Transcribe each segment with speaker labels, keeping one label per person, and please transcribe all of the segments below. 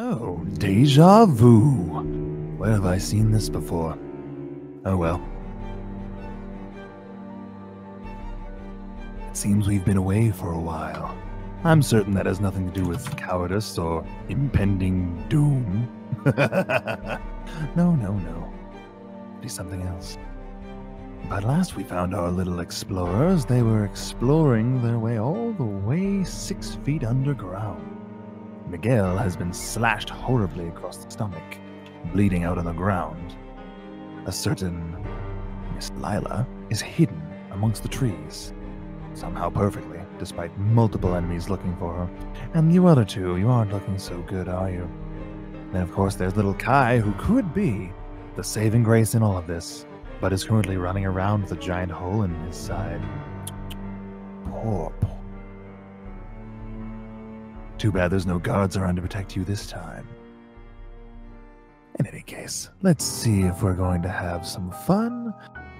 Speaker 1: Oh, deja vu. Where have I seen this before? Oh well. It seems we've been away for a while. I'm certain that has nothing to do with cowardice or impending doom. No. Be something else. But last we found our little explorers, they were exploring their way all the way 6 feet underground. Miguel has been slashed horribly across the stomach, bleeding out on the ground. A certain Miss Lila is hidden amongst the trees, somehow perfectly, despite multiple enemies looking for her. And you other two, you aren't looking so good, are you? Then of course there's little Kai, who could be the saving grace in all of this, but is currently running around with a giant hole in his side. Poor. Too bad there's no guards around to protect you this time. In any case, let's see if we're going to have some fun,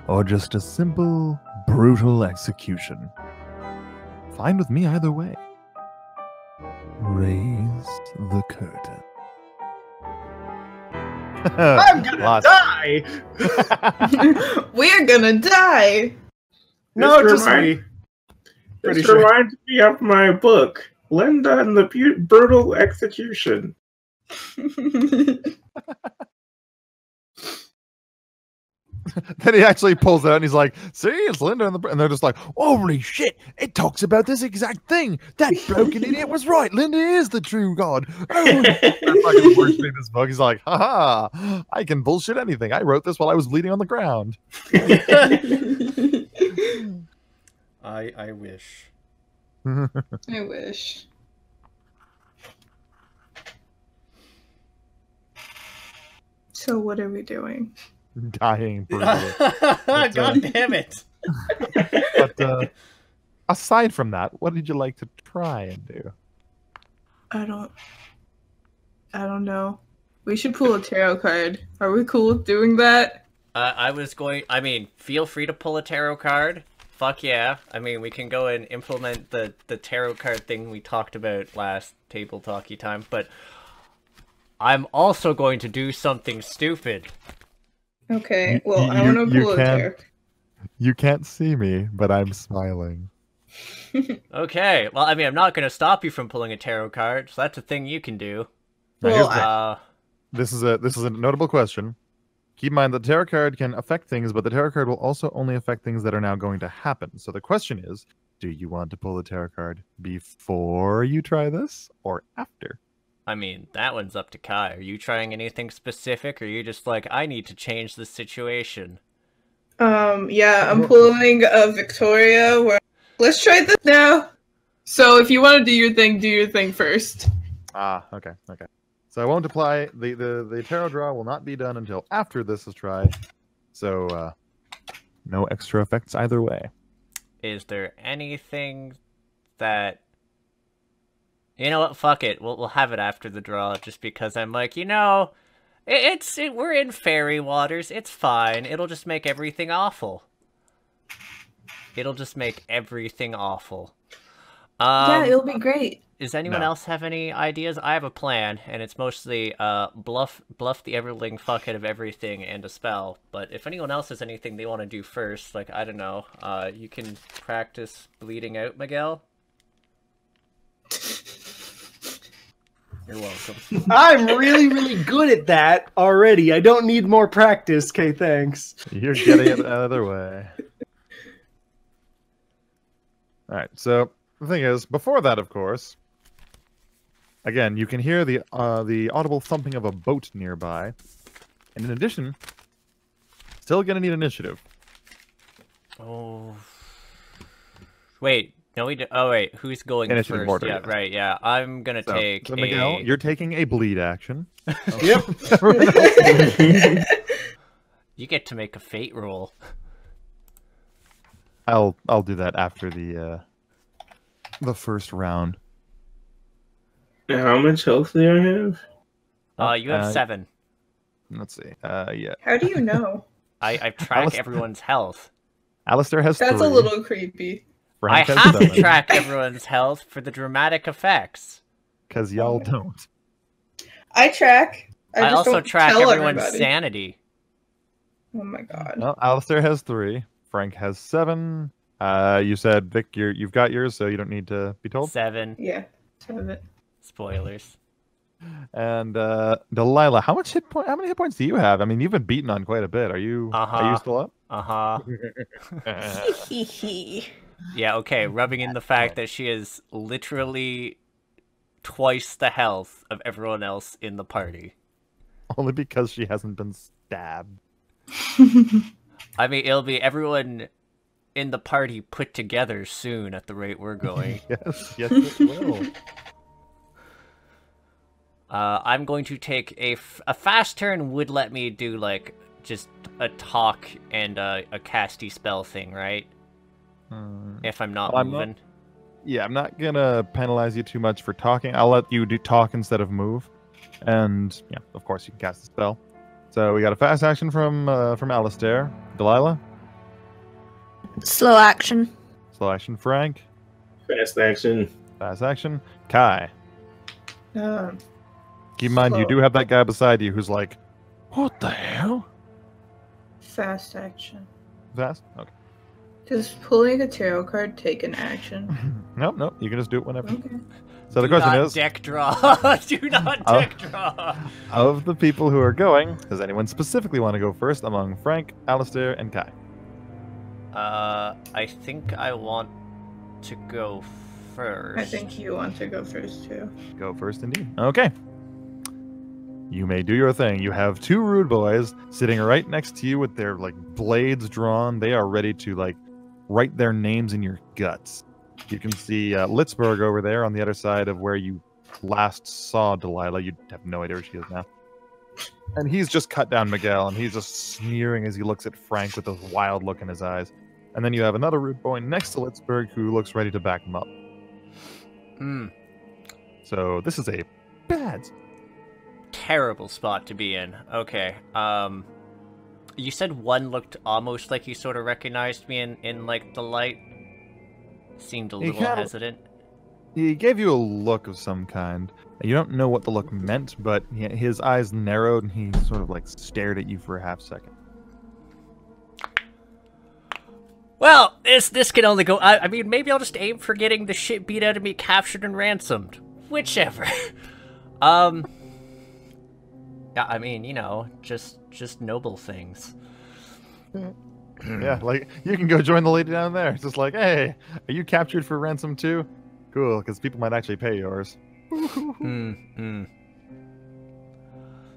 Speaker 1: or just a simple, brutal execution. Fine with me either way. Raise the curtain.
Speaker 2: I'm gonna die!
Speaker 3: We're gonna die!
Speaker 2: No, just me. This reminds me of my book, Linda and the Brutal Execution.
Speaker 1: Then he actually pulls it out and he's like, see, it's Linda and they're just like, holy shit, it talks about this exact thing. That broken idiot was right. Linda is the true god. Oh, fucking worshiping this book. He's like, haha, I can bullshit anything. I wrote this while I was bleeding on the ground.
Speaker 4: I wish.
Speaker 3: I wish. So what are we doing?
Speaker 1: Dying brutally.
Speaker 4: God damn it.
Speaker 1: But aside from that, what did you like to try and do?
Speaker 3: I don't know. We should pull a tarot card. Are we cool with doing that?
Speaker 4: I mean, feel free to pull a tarot card. Fuck yeah. I mean, we can go and implement the tarot card thing we talked about last table talkie time, but I'm also going to do something stupid.
Speaker 3: Okay, well, I want to pull a tarot.
Speaker 1: You can't see me, but I'm smiling.
Speaker 4: Okay, well, I mean, I'm not going to stop you from pulling a tarot card, so that's a thing you can do.
Speaker 3: Well,
Speaker 1: this is a notable question. Keep in mind that the tarot card can affect things, but the tarot card will also only affect things that are now going to happen. So the question is, do you want to pull the tarot card before you try this, or after?
Speaker 4: I mean, that one's up to Kai. Are you trying anything specific, or are you just like, I need to change the situation?
Speaker 3: Yeah, I'm pulling a Victoria. Let's try this now. So if you want to do your thing first.
Speaker 1: Ah, okay. So I won't apply, the tarot draw will not be done until after this is tried. So, no extra effects either way.
Speaker 4: Is there anything that... You know what? Fuck it. We'll have it after the draw, just because I'm like, you know, we're in fairy waters. It's fine. It'll just make everything awful. Yeah,
Speaker 3: it'll be great.
Speaker 4: Does anyone else have any ideas? I have a plan, and it's mostly bluff the everling fuckhead of everything and a spell. But if anyone else has anything they want to do first, like, I don't know, you can practice bleeding out, Miguel. You're welcome.
Speaker 2: I'm really, really good at that already. I don't need more practice, okay, thanks.
Speaker 1: You're getting it the other way. Alright, so the thing is, before that, of course, again, you can hear the audible thumping of a boat nearby. And in addition, still gonna need initiative.
Speaker 4: Oh. Wait. No, we do. Oh, wait. Who's going
Speaker 1: Initiative
Speaker 4: first?
Speaker 1: order,
Speaker 4: Yeah,
Speaker 1: yes.
Speaker 4: right, yeah. I'm gonna take
Speaker 1: so Miguel, you're taking a bleed action.
Speaker 2: Yep.
Speaker 4: You get to make a fate roll.
Speaker 1: I'll do that after the first round.
Speaker 2: How much health do I have?
Speaker 4: You have 7.
Speaker 1: Let's see. Yeah.
Speaker 3: How do you know?
Speaker 4: I track everyone's health.
Speaker 1: Alistair has 3.
Speaker 3: That's a little creepy.
Speaker 1: Frank
Speaker 4: I
Speaker 1: has
Speaker 4: have
Speaker 1: 7.
Speaker 4: to track everyone's health for the dramatic effects.
Speaker 1: Because y'all don't.
Speaker 3: I track.
Speaker 4: I
Speaker 3: just
Speaker 4: also
Speaker 3: don't
Speaker 4: track
Speaker 3: tell
Speaker 4: everyone's
Speaker 3: everybody.
Speaker 4: sanity.
Speaker 3: Oh my god.
Speaker 1: Well, Alistair has 3. Frank has 7. You said, Vic, you've got yours, so you don't need to be told.
Speaker 4: 7.
Speaker 3: Yeah. 7.
Speaker 4: Spoilers.
Speaker 1: And Delilah, how many hit points do you have? I mean, you've been beaten on quite a bit. Are you still up?
Speaker 4: Uh-huh. Yeah, okay, rubbing in the fact that she is literally twice the health of everyone else in the party.
Speaker 1: Only because she hasn't been stabbed.
Speaker 4: I mean, it'll be everyone in the party put together soon at the rate we're going.
Speaker 1: Yes, it will.
Speaker 4: I'm going to take a fast turn would let me do, like, just a talk and a casty spell thing, right? If I'm not moving.
Speaker 1: I'm not gonna penalize you too much for talking. I'll let you do talk instead of move. And, yeah, of course you can cast the spell. So we got a fast action from Alistair. Delilah?
Speaker 5: Slow action.
Speaker 1: Slow action, Frank.
Speaker 2: Fast action.
Speaker 1: Fast action, Kai. Keep in mind, you
Speaker 3: Slow.
Speaker 1: do have that guy beside you who's like, what the hell?
Speaker 3: Fast action.
Speaker 1: Fast? Okay.
Speaker 3: Does pulling a tarot card take an action?
Speaker 1: Nope. You can just do it whenever.
Speaker 3: Okay.
Speaker 1: So the question is,
Speaker 4: deck draw. Do not deck draw.
Speaker 1: of the people who are going, does anyone specifically want to go first among Frank, Alistair, and Kai?
Speaker 4: I think I want to go first.
Speaker 3: I think you want to go first too.
Speaker 1: Go first indeed. Okay. You may do your thing. You have 2 Rude Boys sitting right next to you with their like blades drawn. They are ready to like write their names in your guts. You can see Litzberg over there on the other side of where you last saw Delilah. You have no idea where she is now. And he's just cut down Miguel, and he's just sneering as he looks at Frank with this wild look in his eyes. And then you have another Rude Boy next to Litzberg who looks ready to back him up. So this is a bad,
Speaker 4: terrible spot to be in. Okay. You said one looked almost like he sort of recognized me in like the light. Seemed a little hesitant.
Speaker 1: He gave you a look of some kind. You don't know what the look meant, but his eyes narrowed and he sort of like stared at you for a half second.
Speaker 4: Well, this can only go... I mean, maybe I'll just aim for getting the shit beat out of me captured and ransomed. Whichever. Yeah, I mean, you know, just noble things.
Speaker 1: Yeah, like, you can go join the lady down there. It's just like, hey, are you captured for ransom too? Cool, because people might actually pay yours.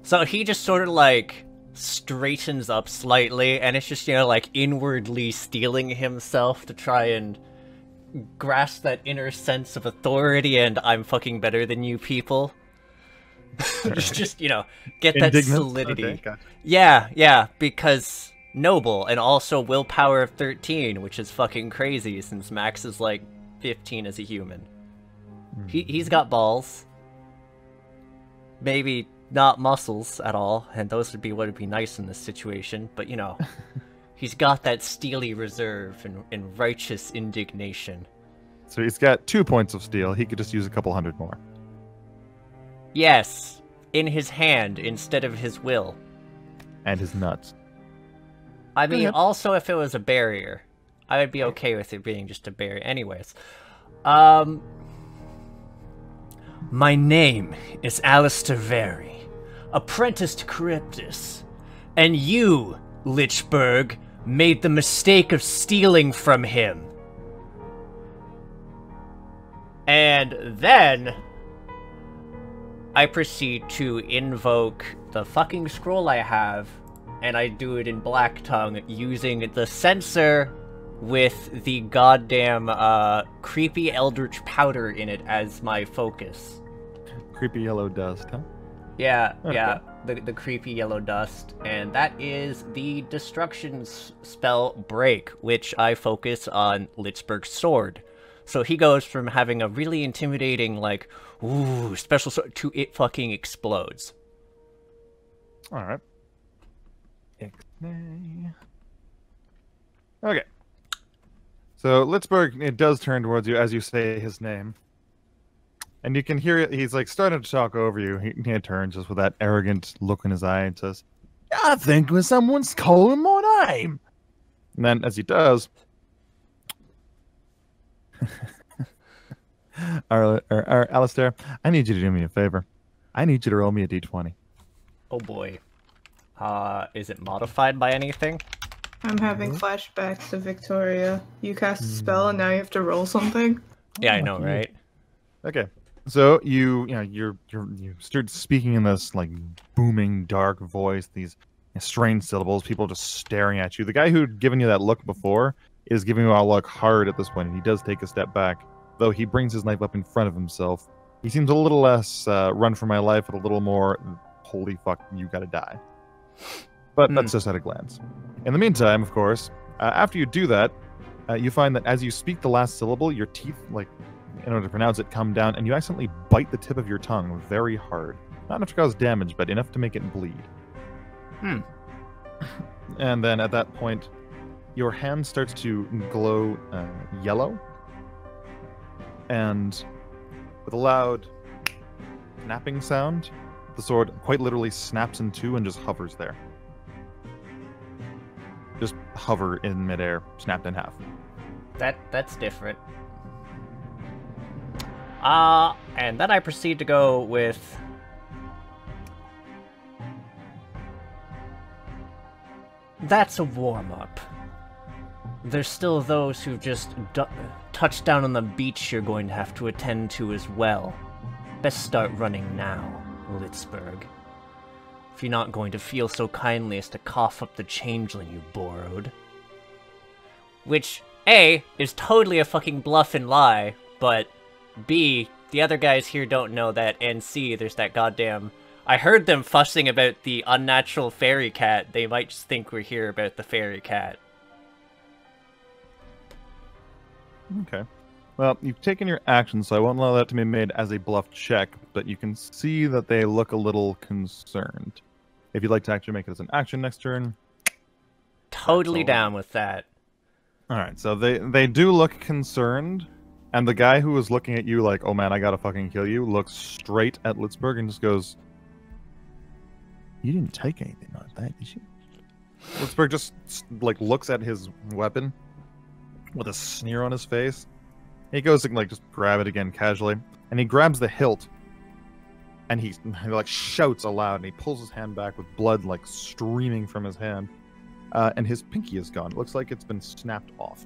Speaker 4: So he just sort of, like, straightens up slightly, and it's just, you know, like, inwardly steeling himself to try and grasp that inner sense of authority and I'm fucking better than you people. just, you know, get that solidity.
Speaker 1: Okay, gotcha.
Speaker 4: Yeah, because noble, and also willpower of 13, which is fucking crazy since Max is like 15 as a human. He's got balls. Maybe not muscles at all, and those would be what would be nice in this situation, but you know, he's got that steely reserve and righteous indignation.
Speaker 1: So he's got 2 points of steel. He could just use a couple hundred more.
Speaker 4: Yes, in his hand instead of his will.
Speaker 1: And his nuts.
Speaker 4: I mean, also if it was a barrier, I would be okay with it being just a barrier. Anyways, my name is Alistair Very, apprentice to Charybdis, and you, Lichberg, made the mistake of stealing from him. And then I proceed to invoke the fucking scroll I have, and I do it in Black Tongue using the sensor with the goddamn creepy eldritch powder in it as my focus.
Speaker 1: Creepy yellow dust, huh?
Speaker 4: Yeah,
Speaker 1: Okay.
Speaker 4: yeah, the creepy yellow dust, and that is the destruction spell Break, which I focus on Litzberg's sword. So he goes from having a really intimidating, like, ooh, special sword, to it fucking explodes.
Speaker 1: Alright. Okay. So Litzberg, it does turn towards you as you say his name. And you can hear it. He's like starting to talk over you. He turns just with that arrogant look in his eye and says, I think when someone's calling my name. And then as he does, Alistair, I need you to do me a favor. I need you to roll me a d20.
Speaker 4: Oh boy. Is it modified by anything?
Speaker 3: I'm having flashbacks to Victoria. You cast a spell and now you have to roll something.
Speaker 4: Yeah, I know, right?
Speaker 1: Okay. So you start speaking in this like booming dark voice, these strange syllables, people just staring at you. The guy who'd given you that look before is giving you a look hard at this point, and he does take a step back, though he brings his knife up in front of himself. He seems a little less run for my life, but a little more holy fuck, you gotta die. But that's just at a glance. In the meantime, of course, after you do that, you find that as you speak the last syllable, your teeth, like, in order to pronounce it, come down, and you accidentally bite the tip of your tongue very hard. Not enough to cause damage, but enough to make it bleed. And then at that point, your hand starts to glow yellow, and with a loud snapping sound, the sword quite literally snaps in two and just hovers there. Just hover in midair, snapped in half.
Speaker 4: That's different. And then I proceed to go with... That's a warm-up. There's still those who just touched down on the beach you're going to have to attend to as well. Best start running now, Litzberg. If you're not going to feel so kindly as to cough up the changeling you borrowed. Which, A, is totally a fucking bluff and lie, but B, the other guys here don't know that, and C, there's that goddamn... I heard them fussing about the unnatural fairy cat. They might just think we're here about the fairy cat.
Speaker 1: Okay. Well, you've taken your action, so I won't allow that to be made as a bluff check, but you can see that they look a little concerned. If you'd like to actually make it as an action next turn...
Speaker 4: Totally down with that.
Speaker 1: Alright, so they do look concerned, and the guy who was looking at you like, oh man, I gotta fucking kill you, looks straight at Litzberg and just goes... You didn't take anything like that, did you? Litzberg just, like, looks at his weapon with a sneer on his face. He goes to, like, just grab it again casually, and he grabs the hilt, and he like, shouts aloud, and he pulls his hand back with blood, like, streaming from his hand, and his pinky is gone. It looks like it's been snapped off.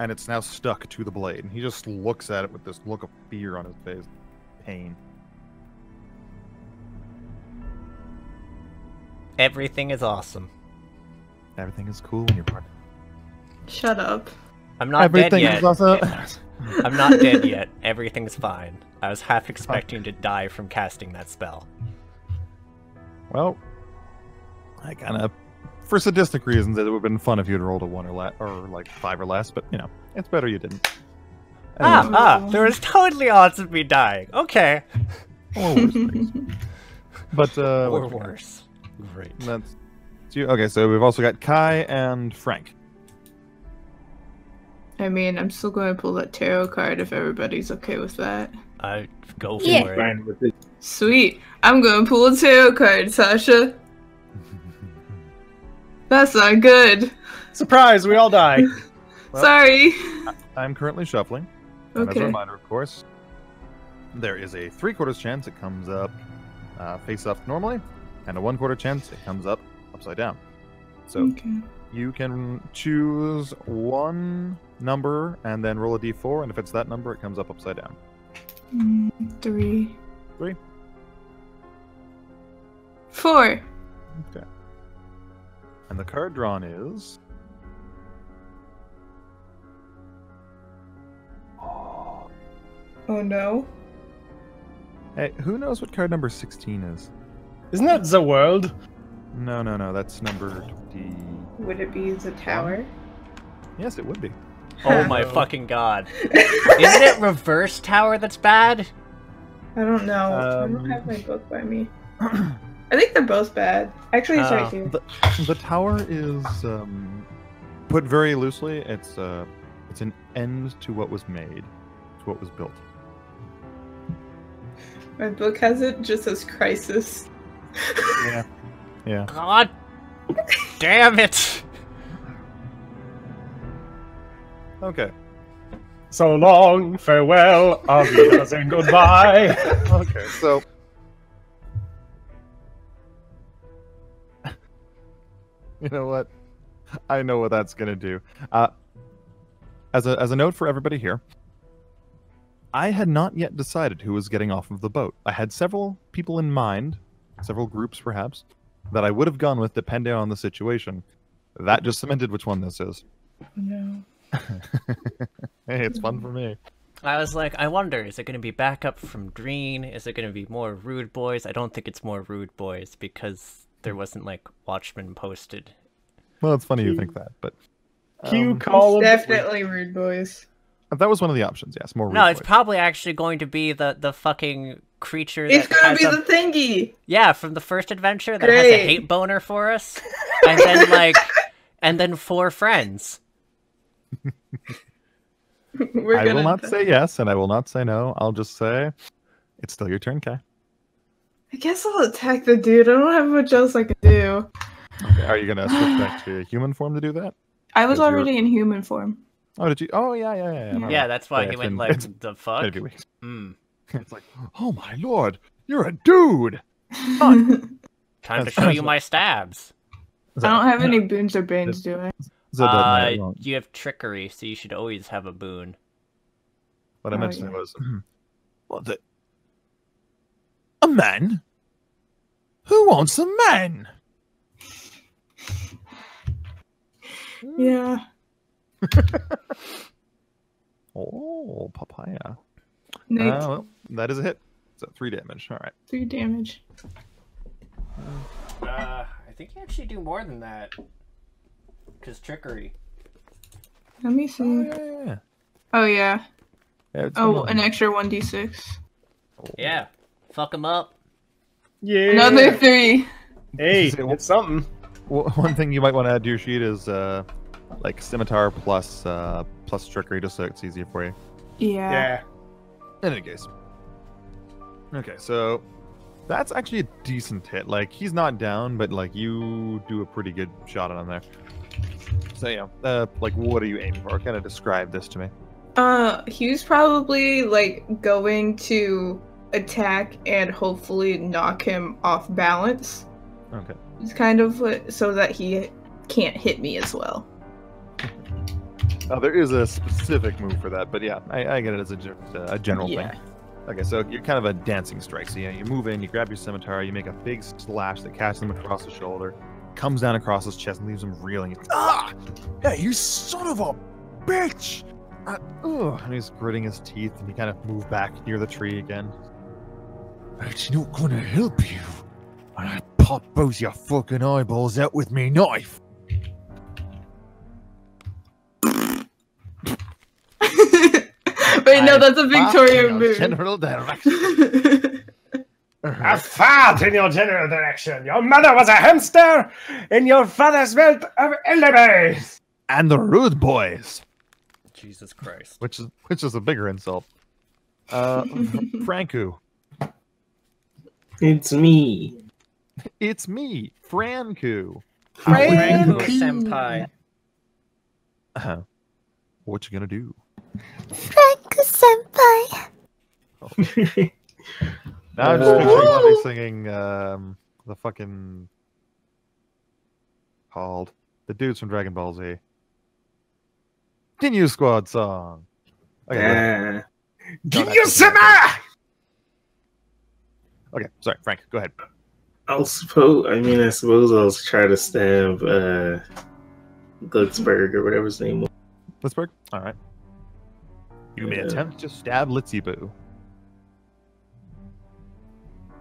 Speaker 1: And it's now stuck to the blade, and he just looks at it with this look of fear on his face. Pain.
Speaker 4: Everything is awesome.
Speaker 1: Everything is cool when you're part of it.
Speaker 3: Shut up.
Speaker 4: I'm not
Speaker 1: Everything
Speaker 4: dead yet.
Speaker 1: is also...
Speaker 4: I'm not dead yet. Everything's fine. I was half expecting to die from casting that spell.
Speaker 1: Well, I kind of... For sadistic reasons, it would have been fun if you'd rolled a 1 or like 5 or less, but, you know, it's better you didn't. Anyway.
Speaker 4: There was totally odds of me dying. Okay.
Speaker 1: Or worse things. But,
Speaker 4: or worse. Great.
Speaker 1: That's you. Okay, so we've also got Kai and Frank.
Speaker 3: I mean, I'm still going to pull that tarot card if everybody's okay with that.
Speaker 4: Go for
Speaker 5: Yeah.
Speaker 4: it.
Speaker 2: Fine with it.
Speaker 3: Sweet. I'm going to pull a tarot card, Sasha. That's not good.
Speaker 6: Surprise, we all die.
Speaker 1: Well,
Speaker 3: Sorry.
Speaker 1: I'm currently shuffling. And as a
Speaker 3: Okay.
Speaker 1: reminder, of course, there is a 3/4 chance it comes up face up normally, and a 1/4 chance it comes up upside down. So
Speaker 3: Okay.
Speaker 1: you can choose one number and then roll a d4, and if it's that number, it comes up upside down.
Speaker 3: 3.
Speaker 1: 3.
Speaker 3: 4.
Speaker 1: Okay. And the card drawn is...
Speaker 3: Oh no.
Speaker 1: Hey, who knows what card number 16 is?
Speaker 6: Isn't that the world?
Speaker 1: No, that's number 20.
Speaker 3: Would it be the tower?
Speaker 1: Yes, it would be.
Speaker 4: Oh my fucking god. Isn't it reverse tower that's bad?
Speaker 3: I don't know. I don't have my book by me. I think they're both bad. Actually, it's right here.
Speaker 1: The tower is put very loosely. It's an end to what was made. It's what was built.
Speaker 3: My book has it just as crisis.
Speaker 1: Yeah. Yeah.
Speaker 4: God damn it!
Speaker 1: Okay.
Speaker 6: So long, farewell, auf Wiedersehen, goodbye.
Speaker 1: Okay, so you know what? I know what that's gonna do. As a note for everybody here, I had not yet decided who was getting off of the boat. I had several people in mind, several groups perhaps, that I would have gone with depending on the situation. That just cemented which one this is.
Speaker 3: No.
Speaker 1: Hey, it's fun for me.
Speaker 4: I was like, I wonder, is it going to be backup from Green? Is it going to be more Rude Bois? I don't think it's more Rude Bois because there wasn't, like, Watchmen posted.
Speaker 1: Well, it's funny you think that, but...
Speaker 6: Q call
Speaker 3: It's definitely Rude Bois.
Speaker 1: That was one of the options, yes. More
Speaker 4: No,
Speaker 1: Rude
Speaker 4: it's
Speaker 1: Bois.
Speaker 4: probably actually going to be the fucking creature that
Speaker 3: It's gonna
Speaker 4: has
Speaker 3: be
Speaker 4: a...
Speaker 3: the thingy!
Speaker 4: Yeah, from the first adventure that
Speaker 3: Great.
Speaker 4: has a hate boner for us. And then, like... and then 4 friends.
Speaker 3: We're
Speaker 1: I
Speaker 3: gonna
Speaker 1: will not say yes, and I will not say no. I'll just say, it's still your turn, Kai.
Speaker 3: I guess I'll attack the dude. I don't have much else I can do.
Speaker 1: Okay, are you going to switch back to human form to do that?
Speaker 3: I was
Speaker 1: 'Cause you're-
Speaker 3: already in human form.
Speaker 1: Oh, did you? Oh, yeah. My
Speaker 4: Yeah,
Speaker 1: bad.
Speaker 4: that's why
Speaker 1: Yeah,
Speaker 4: he
Speaker 1: it's
Speaker 4: went
Speaker 1: been-
Speaker 4: like,
Speaker 1: it's
Speaker 4: the fuck?
Speaker 1: been a few weeks.
Speaker 4: Mm.
Speaker 1: It's like, oh my lord, you're a dude!
Speaker 4: Time to
Speaker 1: That's-
Speaker 4: show you my stabs.
Speaker 3: I don't have any boons or banes, do I?
Speaker 1: So it doesn't matter, you won't.
Speaker 4: You have trickery, so you should always have a boon.
Speaker 1: What I
Speaker 3: Oh,
Speaker 1: meant to say
Speaker 3: yeah.
Speaker 1: was, what a man? Who wants a man?
Speaker 3: Yeah.
Speaker 1: Oh, papaya.
Speaker 3: Nate,
Speaker 1: Well, that is a hit. So 3 damage. All right.
Speaker 3: 3 damage.
Speaker 4: I think you actually do more than that. Because trickery.
Speaker 3: Let me see.
Speaker 1: Yeah.
Speaker 3: Oh, yeah.
Speaker 1: Yeah, it's
Speaker 3: Oh,
Speaker 1: more
Speaker 3: an
Speaker 1: than-
Speaker 3: extra 1d6.
Speaker 4: Yeah. Fuck him up.
Speaker 6: Yeah.
Speaker 3: Another 3.
Speaker 6: Hey, it's something.
Speaker 1: Well, one thing you might want to add to your sheet is like scimitar plus trickery, just so it's easier for you.
Speaker 3: Yeah.
Speaker 6: Yeah.
Speaker 1: In any case. Okay, so that's actually a decent hit. Like, he's not down, but like you do a pretty good shot on him there. So yeah, like what are you aiming for? Kind of describe this to me.
Speaker 3: He was probably, like, going to attack and hopefully knock him off balance.
Speaker 1: Okay.
Speaker 3: It's kind of so that he can't hit me as well.
Speaker 1: There is a specific move for that, but yeah, I get it as a general
Speaker 3: Yeah.
Speaker 1: thing. Okay, so you're kind of a dancing strike. So yeah, you move in, you grab your scimitar, you make a big slash that catches him across the shoulder, comes down across his chest and leaves him reeling. Ah! Yeah, you son of a bitch! And he's gritting his teeth, and you kind of move back near the tree again. It's not gonna help you. I pop both your fucking eyeballs out with me knife.
Speaker 3: Wait, no, that's a Victoria move.
Speaker 1: General direction.
Speaker 6: A fart in your general direction. Your mother was a hamster, and your father smelled of elderberries.
Speaker 1: And the Rude Bois,
Speaker 4: Jesus Christ.
Speaker 1: which is a bigger insult. Franku,
Speaker 2: It's me.
Speaker 1: it's me, Franku.
Speaker 4: Franco Senpai.
Speaker 1: What you gonna do?
Speaker 5: Frank-senpai.
Speaker 1: Now I'm just picturing Lovi singing the fucking called the dudes from Dragon Ball Z. Ginyu Squad song. Okay, go ahead.
Speaker 6: Ginyu-sama!
Speaker 1: Okay, sorry, Frank, go ahead.
Speaker 2: I suppose I'll try to stab Glitzberg or whatever his name was.
Speaker 1: Blitzberg? Alright. You may attempt to stab Litzy Boo.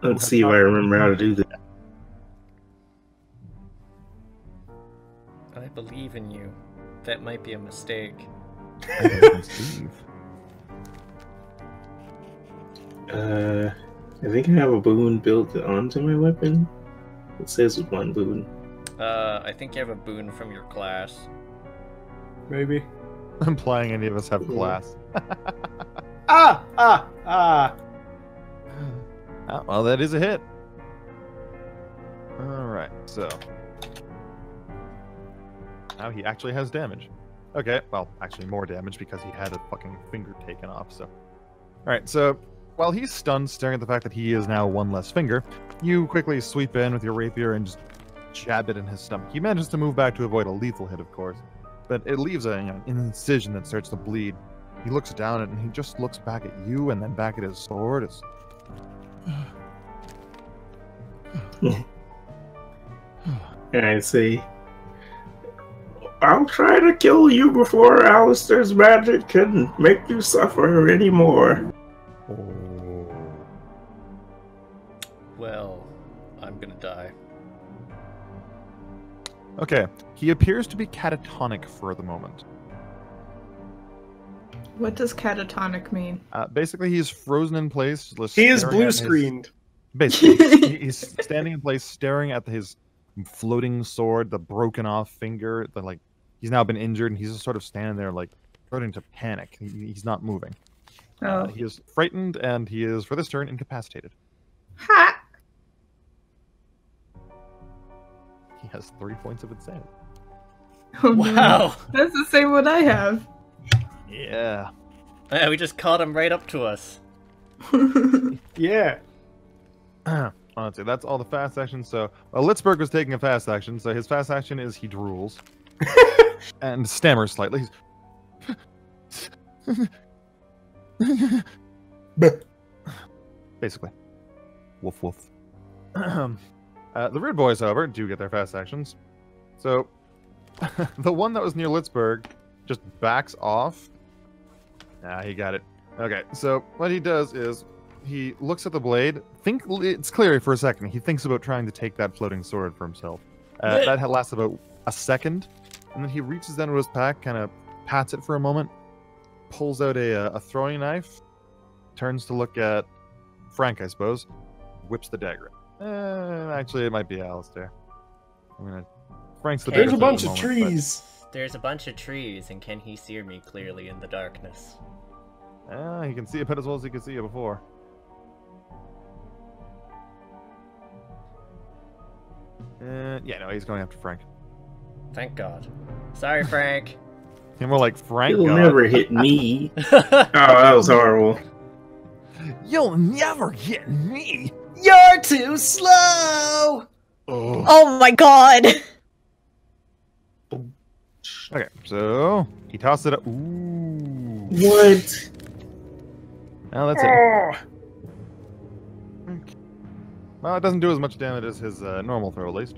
Speaker 2: Let's see if I remember how to do that.
Speaker 4: I believe in you. That might be a mistake.
Speaker 1: Steve.
Speaker 2: I think I have a boon built onto my weapon. It says one boon.
Speaker 4: I think you have a boon from your class.
Speaker 6: Maybe.
Speaker 1: Implying any of us have class.
Speaker 7: Well, that is a hit. Alright, so... now he actually has damage. Okay, well, actually more damage because he had a fucking finger taken off, so... Alright, so... while he's stunned, staring at the fact that he is now one less finger, you quickly sweep in with your rapier and just jab it in his stomach. He manages to move back to avoid a lethal hit, of course, but it leaves an incision that starts to bleed. He looks down and he just looks back at you and then back at his sword. It's...
Speaker 2: I see. I'll try to kill you before Alistair's magic can make you suffer anymore.
Speaker 4: Well, I'm gonna die.
Speaker 7: Okay, he appears to be catatonic for the moment.
Speaker 3: What does catatonic mean?
Speaker 7: Basically, he's frozen in place.
Speaker 6: He is blue screened.
Speaker 7: Basically, he's standing in place, staring at his floating sword, the broken off finger. He's now been injured, and he's just sort of standing there, like starting to panic. He's not moving.
Speaker 3: Oh.
Speaker 7: He is frightened, and he is, for this turn, incapacitated.
Speaker 3: Ha!
Speaker 7: He has 3 points of insanity.
Speaker 3: Oh,
Speaker 4: Wow.
Speaker 3: no. That's the same one I have.
Speaker 7: Yeah.
Speaker 4: Yeah, we just caught him right up to us.
Speaker 6: Yeah.
Speaker 7: Let's see, that's all the fast actions. So, Litzberg was taking a fast action, so his fast action is he drools. And stammers slightly. Basically. Woof woof. The Rude Bois, however, do get their fast actions. So, the one that was near Litzberg just backs off. Ah, he got it. Okay, so what he does is he looks at the blade. It's clear for a second. He thinks about trying to take that floating sword for himself. That lasts about a second, and then he reaches down to his pack, kind of pats it for a moment, pulls out a throwing knife, turns to look at Frank, I suppose, whips the dagger. Actually, it might be Alistair. Frank's the
Speaker 6: There's
Speaker 7: bigger
Speaker 6: a bunch
Speaker 7: thing
Speaker 6: of
Speaker 7: at the moment,
Speaker 6: trees.
Speaker 4: There's a bunch of trees, and can he see me clearly in the darkness?
Speaker 7: He can see it about as well as he could see it before. Yeah, no, he's going after Frank.
Speaker 4: Thank God. Sorry, Frank.
Speaker 7: And we're like, Frank,
Speaker 2: You'll
Speaker 7: God.
Speaker 2: never hit me. Oh, that was horrible.
Speaker 7: You'll never hit me.
Speaker 6: You're too slow.
Speaker 5: Oh my god!
Speaker 7: Okay, so he tossed it up. Ooh.
Speaker 2: What?
Speaker 7: Now that's it. Okay. Well, it doesn't do as much damage as his normal throw, at least.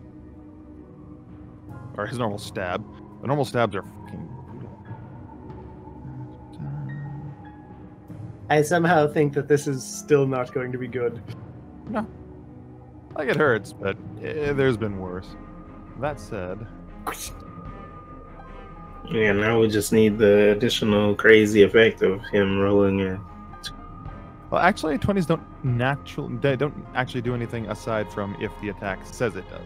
Speaker 7: Or his normal stab. The normal stabs are fucking brutal.
Speaker 6: I somehow think that this is still not going to be good.
Speaker 7: No. Like, it hurts, but there's been worse. That said...
Speaker 2: Yeah, now we just need the additional crazy effect of him rolling it.
Speaker 7: Well, actually, 20s don't actually do anything aside from if the attack says it does.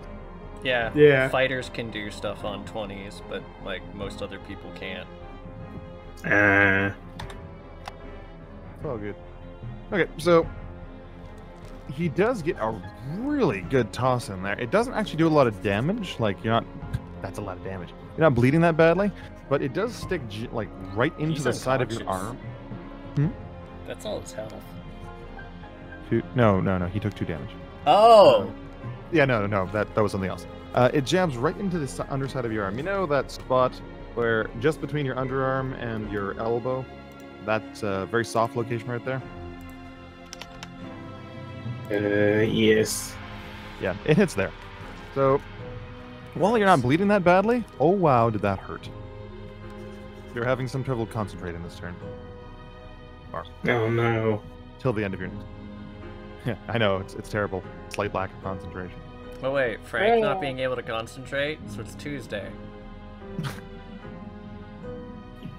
Speaker 4: Yeah. Fighters can do stuff on 20s, but like most other people can't.
Speaker 7: It's all good. Okay, so he does get a really good toss in there. It doesn't actually do a lot of damage. Like, you're not... That's a lot of damage. You're not bleeding that badly, but it does stick like right into the side of your arm.
Speaker 4: That's all his health.
Speaker 7: No, he took 2 damage.
Speaker 4: Oh!
Speaker 7: Yeah, no, that was something else. It jabs right into the underside of your arm. You know that spot where just between your underarm and your elbow? That's a very soft location right there.
Speaker 2: Yes.
Speaker 7: Yeah, it hits there. So, while you're not bleeding that badly, oh wow, did that hurt. You're having some trouble concentrating this turn.
Speaker 2: Oh no.
Speaker 7: Till the end of your next. Yeah, I know, it's terrible. Slight lack of concentration.
Speaker 4: Oh wait, Frank not being able to concentrate? So it's Tuesday.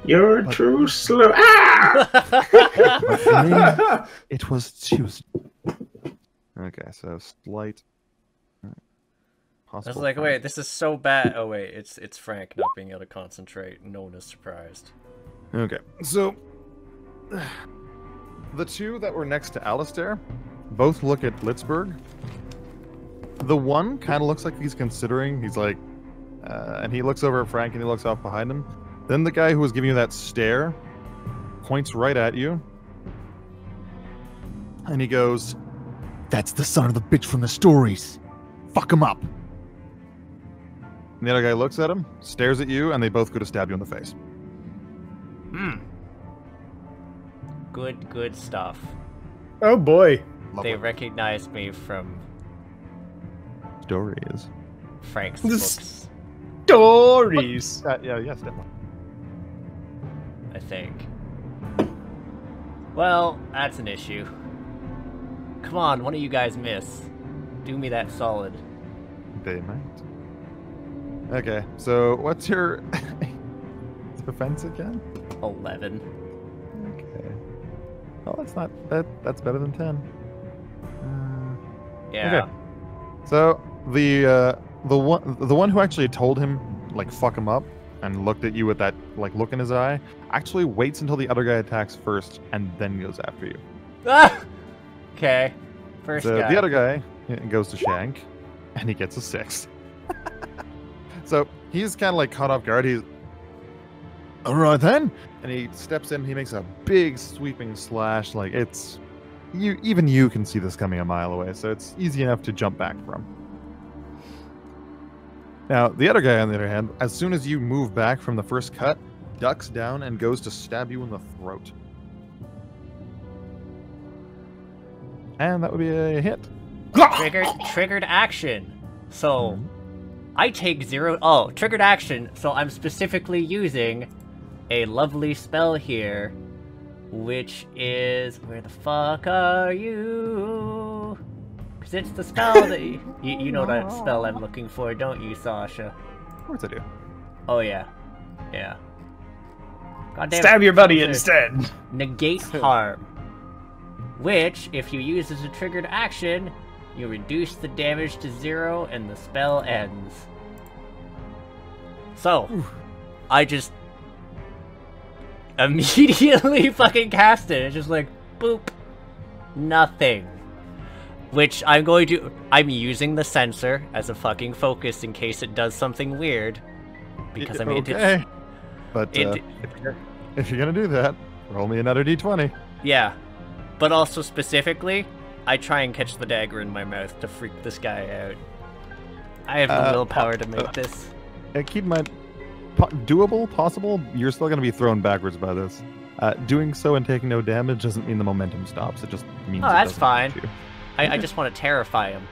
Speaker 2: You're too slow. Ah!
Speaker 7: It was Tuesday. Okay, so slight.
Speaker 4: I was like, wait, this is so bad. Oh wait, it's Frank not being able to concentrate. No one is surprised.
Speaker 7: Okay, so the two that were next to Alistair both look at Litzberg. The one kind of looks like he's considering. He's like, and he looks over at Frank and he looks off behind him. Then the guy who was giving you that stare points right at you. And he goes,
Speaker 1: That's the son of the bitch from the stories. Fuck him up.
Speaker 7: and the other guy looks at him, stares at you, and they both go to stab you in the face.
Speaker 4: Good stuff.
Speaker 6: Oh boy.
Speaker 7: Lovely.
Speaker 4: They recognize me from
Speaker 7: Stories.
Speaker 4: Frank's
Speaker 6: This-
Speaker 4: books,
Speaker 6: Stories.
Speaker 7: Yeah, yes, definitely.
Speaker 4: I think. Well, that's an issue. Come on, one of you guys miss. Do me that solid.
Speaker 7: They might. Okay, so what's your defense again?
Speaker 4: 11.
Speaker 7: Okay. Oh, that's not that's better than 10.
Speaker 4: Yeah.
Speaker 7: Okay. So the one who actually told him like fuck him up and looked at you with that like look in his eye actually waits until the other guy attacks first and then goes after you.
Speaker 4: Ah! Okay. First
Speaker 7: So
Speaker 4: guy.
Speaker 7: the other guy goes to Shank and he gets a 6. So he's kind of like caught off guard. He's all right then, and he steps in. He makes a big sweeping slash. Like it's even you can see this coming a mile away. So it's easy enough to jump back from. Now the other guy, on the other hand, as soon as you move back from the first cut, ducks down and goes to stab you in the throat. And that would be a hit.
Speaker 4: Triggered action. So I take 0. Oh, triggered action. So I'm specifically using a lovely spell here, which is where the fuck are you? Because it's the spell that you know that spell I'm looking for, don't you, Sasha?
Speaker 7: Of course I do.
Speaker 4: Oh yeah, yeah. God damn
Speaker 6: Stab
Speaker 4: it.
Speaker 6: your buddy
Speaker 4: Okay.
Speaker 6: instead.
Speaker 4: Negate harm, which, if you use as a triggered action, you reduce the damage to 0 and the spell ends. So, I just immediately fucking cast it. It's just like, boop. Nothing. Which I'm using the sensor as a fucking focus in case it does something weird. Because I mean,
Speaker 7: okay. But if you're gonna do that, roll me another d20.
Speaker 4: Yeah. But also specifically, I try and catch the dagger in my mouth to freak this guy out. I have the willpower to make this.
Speaker 7: Keep in mind, doable, possible. You're still gonna be thrown backwards by this. Doing so and taking no damage doesn't mean the momentum stops. It just means.
Speaker 4: Oh,
Speaker 7: it
Speaker 4: that's
Speaker 7: doesn't
Speaker 4: fine.
Speaker 7: hurt you.
Speaker 4: I just want to terrify him.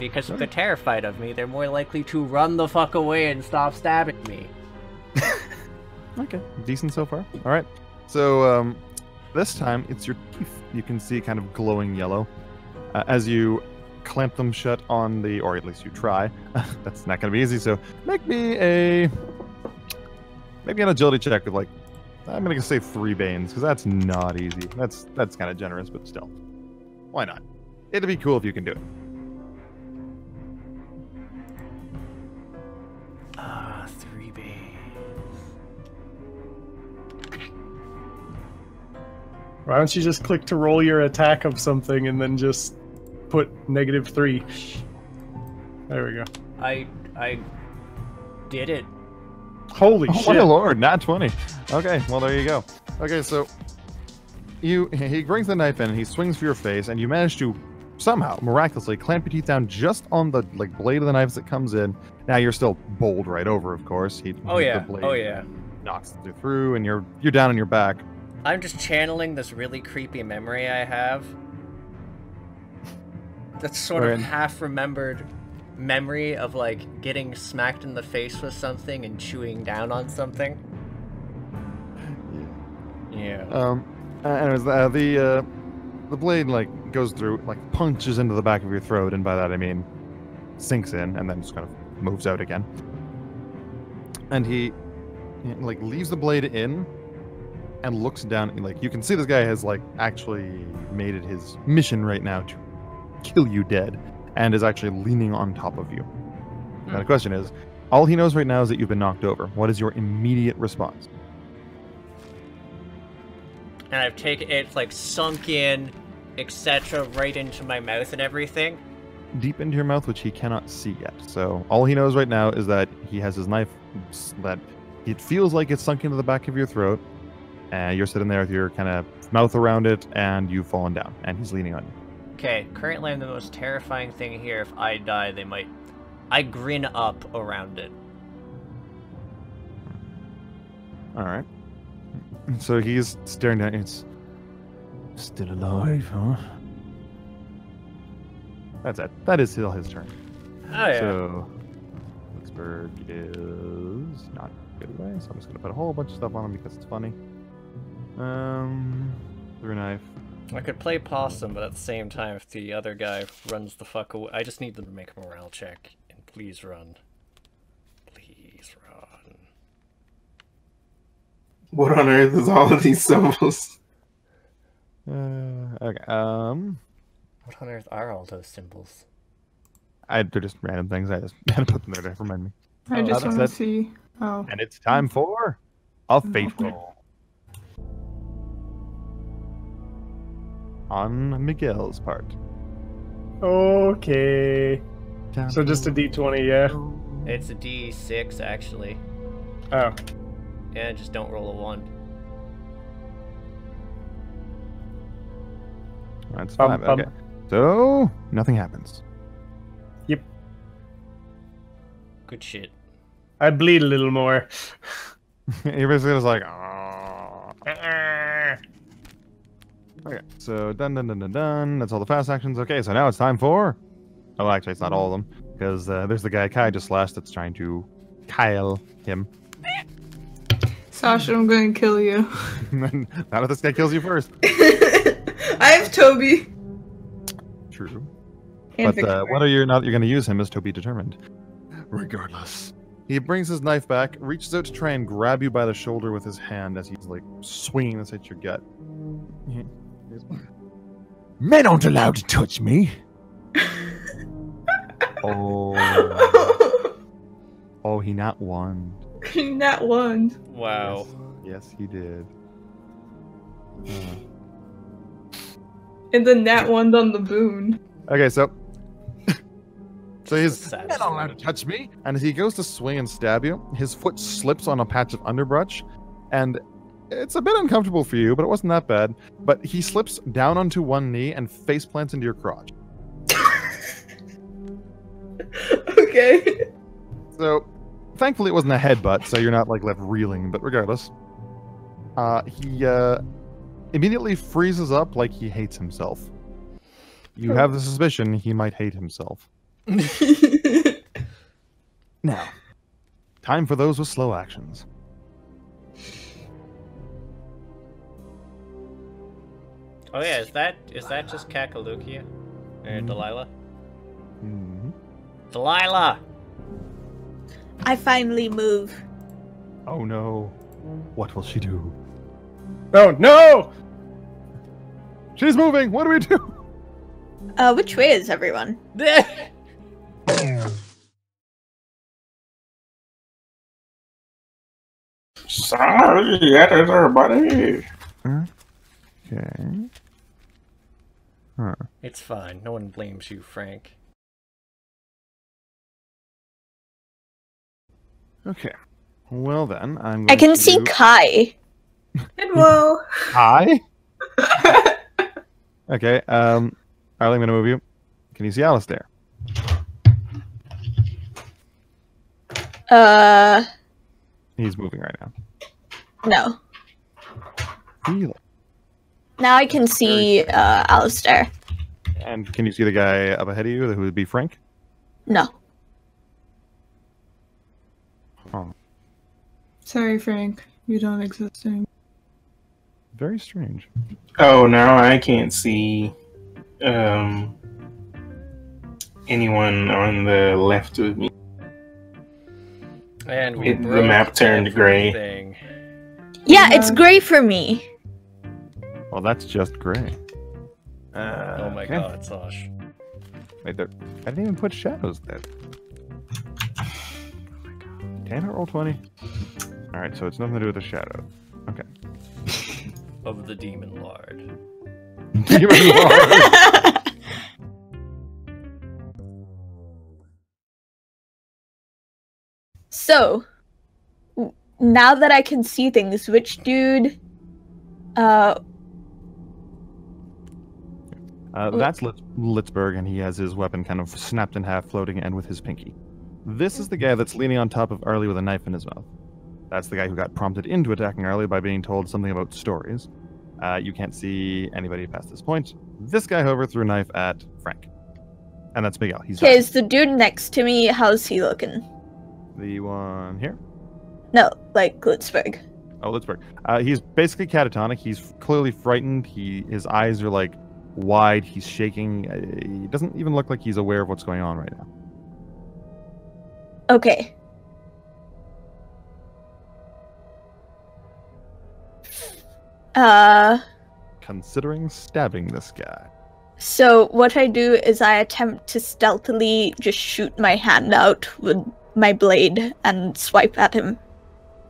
Speaker 4: Because if they're terrified of me, they're more likely to run the fuck away and stop stabbing me.
Speaker 7: Okay, decent so far. All right. So this time it's your teeth. You can see kind of glowing yellow as you clamp them shut on the, or at least you try. That's not going to be easy. So make me an agility check with like, I'm going to say 3 banes because that's not easy. That's kind of generous, but still, why not? It'd be cool if you can do it.
Speaker 4: Ah, 3 banes.
Speaker 6: Why don't you just click to roll your attack of something and then just put -3? There we go.
Speaker 4: I did it.
Speaker 6: Holy
Speaker 7: Oh
Speaker 6: shit.
Speaker 7: my lord, not 20. Okay, well there you go. Okay, so he brings the knife in and he swings for your face and you manage to somehow miraculously clamp your teeth down just on the like blade of the knife as it comes in. Now you're still bowled right over, of course. The blade knocks you through and you're down on your back.
Speaker 4: I'm just channeling this really creepy memory I have. That's sort of half-remembered memory of, like, getting smacked in the face with something and chewing down on something. Yeah.
Speaker 7: Anyways, the blade, like, goes through, like, punches into the back of your throat, and by that I mean sinks in and then just kind of moves out again. And he, like, leaves the blade in and looks down. Like, you can see this guy has, like, actually made it his mission right now to kill you dead and is actually leaning on top of you. Now the question is, all he knows right now is that you've been knocked over. What is your immediate response?
Speaker 4: and I've taken it, like, sunk in, etc., right into my mouth and everything.
Speaker 7: Deep into your mouth, which he cannot see yet. So all he knows right now is that he has his knife, that it feels like it's sunk into the back of your throat, and you're sitting there with your kind of mouth around it, and you've fallen down, and he's leaning on you.
Speaker 4: Okay, currently I'm the most terrifying thing here. If I die, they might... I grin up around it.
Speaker 7: Alright. So he's staring down. It's
Speaker 1: Still alive, huh?
Speaker 7: That's it. That is still his turn.
Speaker 4: Oh, yeah.
Speaker 7: So, Pittsburgh is not a good way, so I'm just going to put a whole bunch of stuff on him because it's funny. Through knife.
Speaker 4: I could play possum, but at the same time, if the other guy runs the fuck away... I just need them to make a morale check. And please run. Please run.
Speaker 2: What on earth is all of these symbols?
Speaker 7: Okay.
Speaker 4: What on earth are all those symbols?
Speaker 7: They're just random things. I just had to put them there to remind me.
Speaker 3: I just
Speaker 7: that's
Speaker 3: want to
Speaker 7: it.
Speaker 3: see. Oh.
Speaker 7: And it's time for a fate roll. On Miguel's part.
Speaker 6: Okay. So just a d20, yeah?
Speaker 4: It's a D6, actually.
Speaker 6: Oh.
Speaker 4: Yeah, just don't roll a 1.
Speaker 7: That's 5. Okay. So, nothing happens.
Speaker 6: Yep.
Speaker 4: Good shit.
Speaker 6: I bleed a little more.
Speaker 7: He basically was like, "Aw." Okay, so done. That's all the fast actions. Okay, so now it's time for... Oh, actually, it's not all of them. Because there's the guy Kai just slashed that's trying to Kyle him.
Speaker 3: Sasha, I'm going to kill you.
Speaker 7: Not if this guy kills you first.
Speaker 3: I have Toby.
Speaker 7: True.
Speaker 3: And
Speaker 7: But
Speaker 3: Victoria.
Speaker 7: whether you're going to use him is to be determined.
Speaker 1: Regardless.
Speaker 7: He brings his knife back, reaches out to try and grab you by the shoulder with his hand as he's like swinging this at your gut.
Speaker 1: Men aren't allowed to touch me.
Speaker 7: Oh. Oh, he not won.
Speaker 3: Not one.
Speaker 4: Wow.
Speaker 7: Yes, he did.
Speaker 3: And then Nat one on the boon.
Speaker 7: Okay, so he's
Speaker 4: Sad
Speaker 7: men aren't allowed to touch me, and as he goes to swing and stab you, his foot slips on a patch of underbrush, and it's a bit uncomfortable for you, but it wasn't that bad. But he slips down onto one knee and face plants into your crotch.
Speaker 3: Okay.
Speaker 7: So, thankfully, it wasn't a headbutt, so you're not like left reeling. But regardless, he immediately freezes up like he hates himself. You have the suspicion he might hate himself. Now, time for those with slow actions.
Speaker 4: Oh yeah, is that just Kakalukia? Or Delilah?
Speaker 7: Mm-hmm.
Speaker 4: Delilah!
Speaker 5: I finally move.
Speaker 7: Oh no. What will she do?
Speaker 6: Oh, no!
Speaker 7: She's moving! What do we do?
Speaker 5: Which way is everyone?
Speaker 2: Sorry, everybody.
Speaker 7: Okay. Huh.
Speaker 4: It's fine. No one blames you, Frank.
Speaker 7: Okay. Well then, I'm going
Speaker 5: I can
Speaker 7: to
Speaker 5: see
Speaker 7: do...
Speaker 5: Kai.
Speaker 3: Hello.
Speaker 7: Hi? Okay, Arlie, I'm gonna move you. Can you see Alistair? He's moving right now.
Speaker 5: No.
Speaker 7: Really?
Speaker 5: Now I can see Alistair.
Speaker 7: And can you see the guy up ahead of you who would be Frank?
Speaker 5: No.
Speaker 7: Oh,
Speaker 3: Sorry, Frank. You don't exist anymore.
Speaker 7: very strange.
Speaker 2: Oh, now I can't see anyone on the left of me.
Speaker 4: And we
Speaker 2: The
Speaker 4: broke
Speaker 2: map turned gray.
Speaker 4: everything.
Speaker 5: Yeah, it's gray for me.
Speaker 7: Well, that's just gray.
Speaker 4: Oh my
Speaker 7: okay.
Speaker 4: god, Sash.
Speaker 7: Wait, there. I didn't even put shadows there. Damn it, roll 20. Alright, so it's nothing to do with the shadow. Okay.
Speaker 4: of the Demon Lord.
Speaker 7: Demon Lord.
Speaker 5: So, now that I can see things, which dude,
Speaker 7: That's Litzberg, and he has his weapon kind of snapped in half, floating end with his pinky. This is the guy that's leaning on top of Arlie with a knife in his mouth. That's the guy who got prompted into attacking Arlie by being told something about stories. You can't see anybody past this point. This guy, however, threw a knife at Frank. And that's Miguel. He's
Speaker 5: okay, is the dude next to me, how's he looking?
Speaker 7: the one here.
Speaker 5: No, like Glitzberg.
Speaker 7: Oh, Litzberg. He's basically catatonic. He's clearly frightened. His eyes are like wide. He's shaking. He doesn't even look like he's aware of what's going on right now.
Speaker 5: Okay.
Speaker 7: Considering stabbing this guy.
Speaker 5: So what I do is I attempt to stealthily just shoot my hand out with my blade and swipe at him.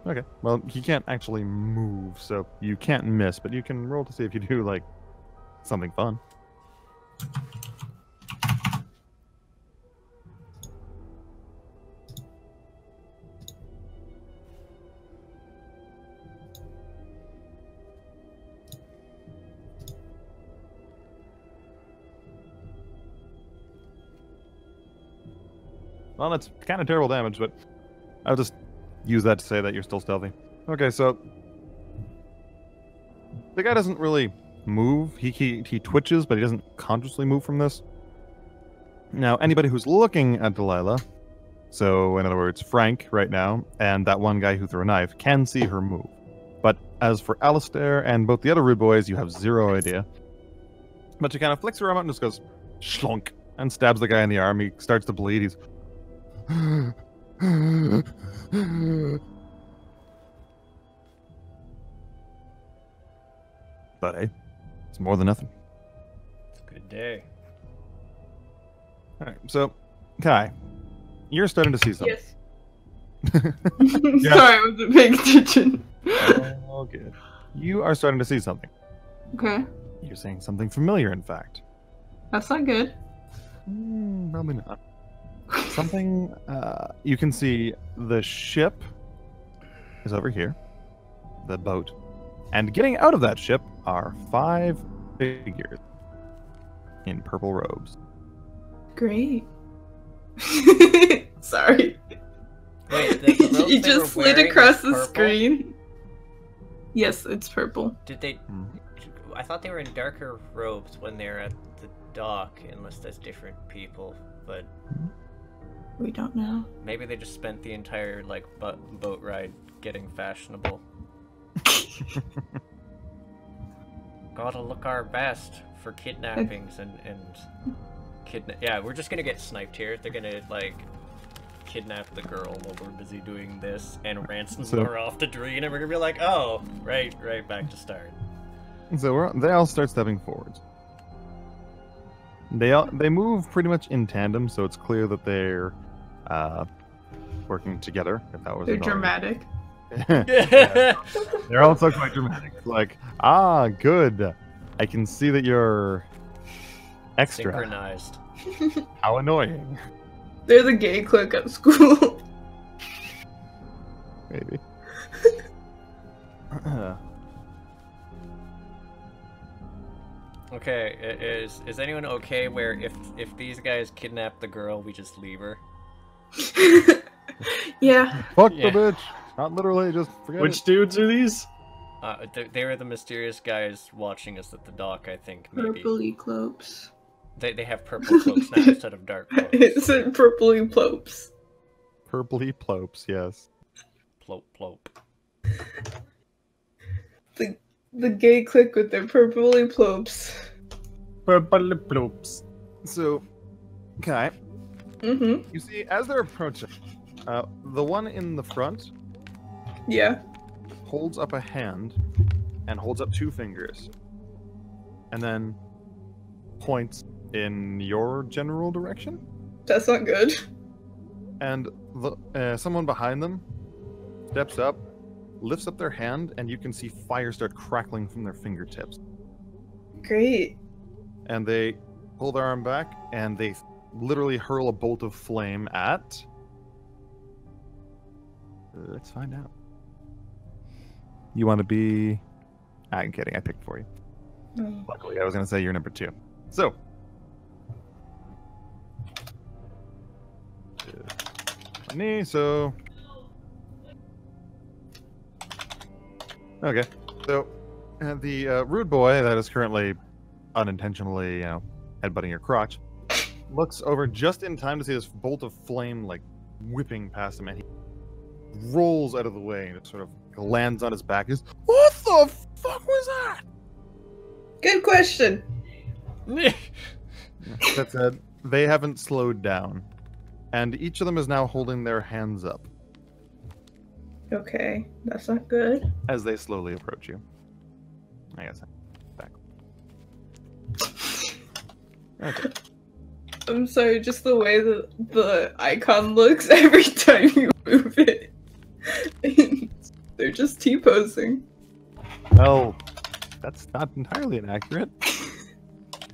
Speaker 7: Okay. Well, he can't actually move, so you can't miss, but you can roll to see if you do, like, something fun. Well, that's kind of terrible damage, but I'll just use that to say that you're still stealthy. Okay, so the guy doesn't really move. He twitches, but he doesn't consciously move from this. Now, anybody who's looking at Delilah, so in other words, Frank right now, and that one guy who threw a knife, can see her move. But as for Alistair and both the other Rude Boys, you have zero idea. But she kind of flicks her arm out and just goes, schlunk, and stabs the guy in the arm. He starts to bleed. He's but hey, it's more than nothing.
Speaker 4: It's a good day.
Speaker 7: Alright, so Kai, you're starting to see something.
Speaker 3: Yes. Sorry, I wasn't paying attention.
Speaker 7: Oh, good. You are starting to see something.
Speaker 3: Okay.
Speaker 7: You're seeing something familiar, in fact.
Speaker 3: That's not good.
Speaker 7: Probably not. Something, you can see the ship is over here, the boat, and getting out of that ship are 5 figures in purple robes.
Speaker 3: Great. Sorry.
Speaker 4: Wait, the robes
Speaker 3: You
Speaker 4: they
Speaker 3: just
Speaker 4: were
Speaker 3: slid
Speaker 4: wearing
Speaker 3: across
Speaker 4: was
Speaker 3: the
Speaker 4: purple?
Speaker 3: screen. Yes, it's purple.
Speaker 4: Did they? I thought they were in darker robes when they were at the dock, unless that's different people. But
Speaker 3: We don't know.
Speaker 4: maybe they just spent the entire like boat ride getting fashionable. Gotta look our best for kidnappings and yeah, we're just gonna get sniped here. They're gonna like kidnap the girl while we're busy doing this and ransom her off the Dreen, and we're gonna be like, oh, right back to start.
Speaker 7: So they all start stepping forwards. They move pretty much in tandem, so it's clear that they're working together. If that was
Speaker 3: They're
Speaker 7: annoying.
Speaker 3: dramatic.
Speaker 7: Yeah. They're also quite dramatic. Like, good. I can see that you're extra.
Speaker 4: Synchronized.
Speaker 7: How annoying.
Speaker 3: They're the gay clique at school.
Speaker 7: Maybe.
Speaker 4: Okay, is anyone okay where if these guys kidnap the girl, we just leave her?
Speaker 3: Yeah.
Speaker 7: Fuck
Speaker 4: Yeah.
Speaker 7: the bitch. Not literally, just forget
Speaker 6: Which
Speaker 7: it.
Speaker 6: dudes are these?
Speaker 4: They were the mysterious guys watching us at the dock, I think, maybe.
Speaker 3: Purpley clopes.
Speaker 4: They have purple cloaks now instead of dark cloaks.
Speaker 3: It said purpley plopes.
Speaker 7: Purpley plopes, yes.
Speaker 4: Plop plop.
Speaker 3: The gay clique with their purpley plopes.
Speaker 6: Purple ploops.
Speaker 7: So, okay.
Speaker 3: Mm-hmm.
Speaker 7: You see, as they're approaching, the one in the front
Speaker 3: Yeah.
Speaker 7: holds up a hand and holds up 2 fingers. And then points in your general direction.
Speaker 3: That's not good.
Speaker 7: And someone behind them steps up lifts up their hand, and you can see fire start crackling from their fingertips.
Speaker 3: Great.
Speaker 7: And they pull their arm back, and they literally hurl a bolt of flame at... let's find out. You want to be... I'm kidding, I picked for you.
Speaker 3: Oh.
Speaker 7: Luckily, I was going to say you're number 2. So... Okay, so the Rude Bois that is currently unintentionally, headbutting your crotch, looks over just in time to see this bolt of flame, like, whipping past him, and he rolls out of the way and it sort of lands on his back. He's, what the fuck was that?
Speaker 3: Good question.
Speaker 7: That said, they haven't slowed down, and each of them is now holding their hands up
Speaker 3: Okay, that's not good.
Speaker 7: as they slowly approach you. I guess back. Okay.
Speaker 3: I'm sorry, just the way that the icon looks every time you move it. They're just T-posing.
Speaker 7: Well, that's not entirely inaccurate.